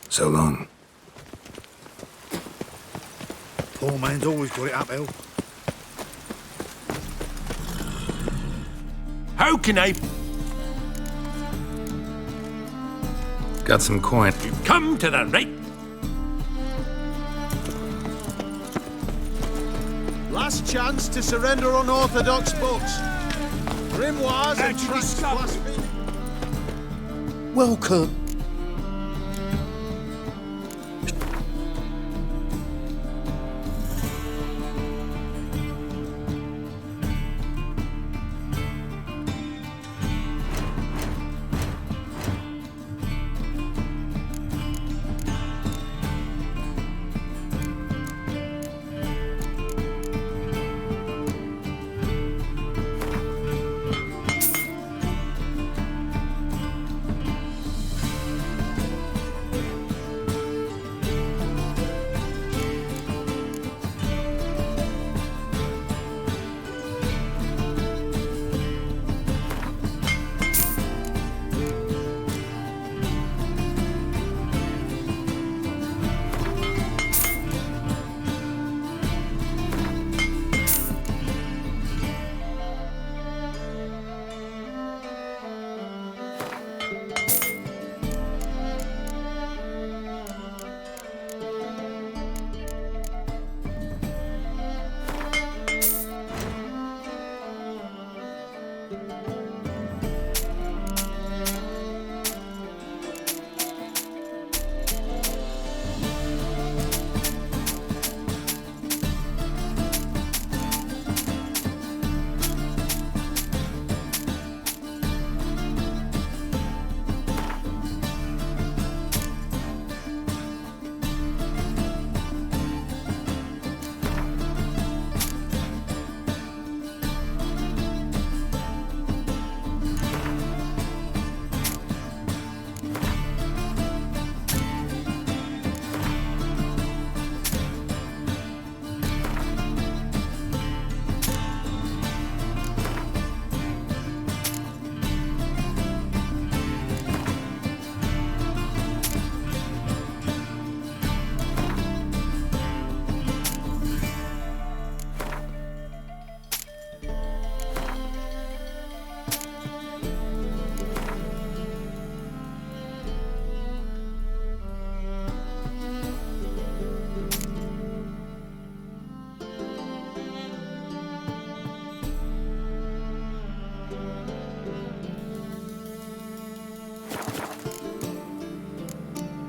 So long. Poor man's always got it uphill. How can I... Got some coin. You've come to the right... Last chance to surrender unorthodox books. Grimoires and tracts blasphemy. Welcome.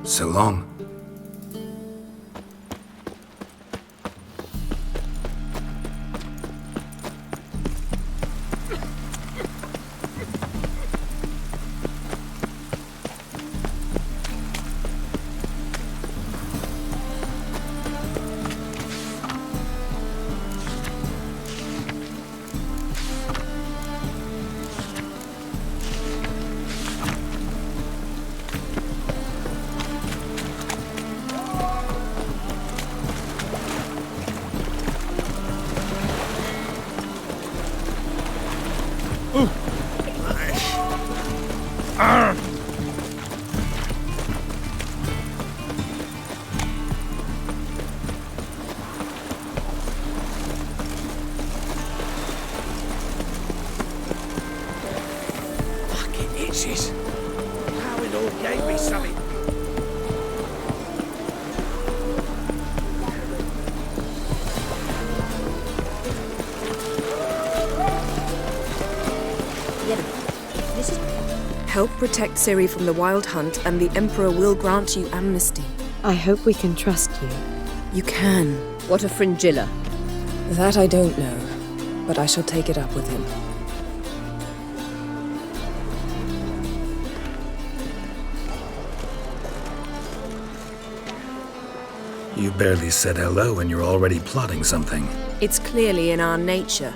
So long. Fucking itches. How it all gave me something. Help protect Ciri from the Wild Hunt, and the Emperor will grant you amnesty. I hope we can trust you. You can. What of Fringilla? That I don't know, but I shall take it up with him. You barely said hello and you're already plotting something. It's clearly in our nature.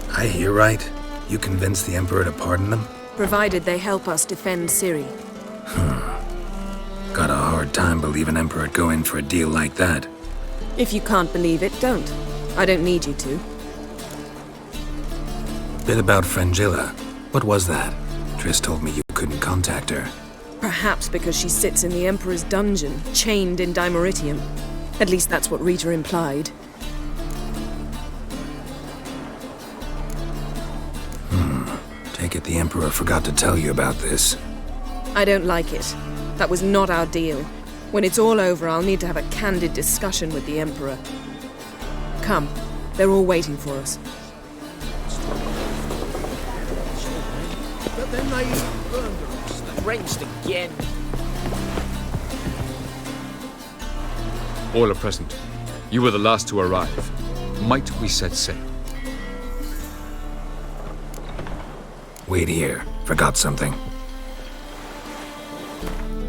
I hear right. You convinced the Emperor to pardon them? Provided they help us defend Ciri. Got a hard time believing Emperor'd go in for a deal like that. If you can't believe it, don't. I don't need you to. Bit about Fringilla. What was that? Triss told me you couldn't contact her. Perhaps because she sits in the Emperor's dungeon, chained in Dimeritium. At least that's what Rita implied. Take it the Emperor forgot to tell you about this. I don't like it. That was not our deal. When it's all over, I'll need to have a candid discussion with the Emperor. Come, they're all waiting for us. But then they burned us, they raged again. All are present. You were the last to arrive. Might we set sail? Wait here. Forgot something.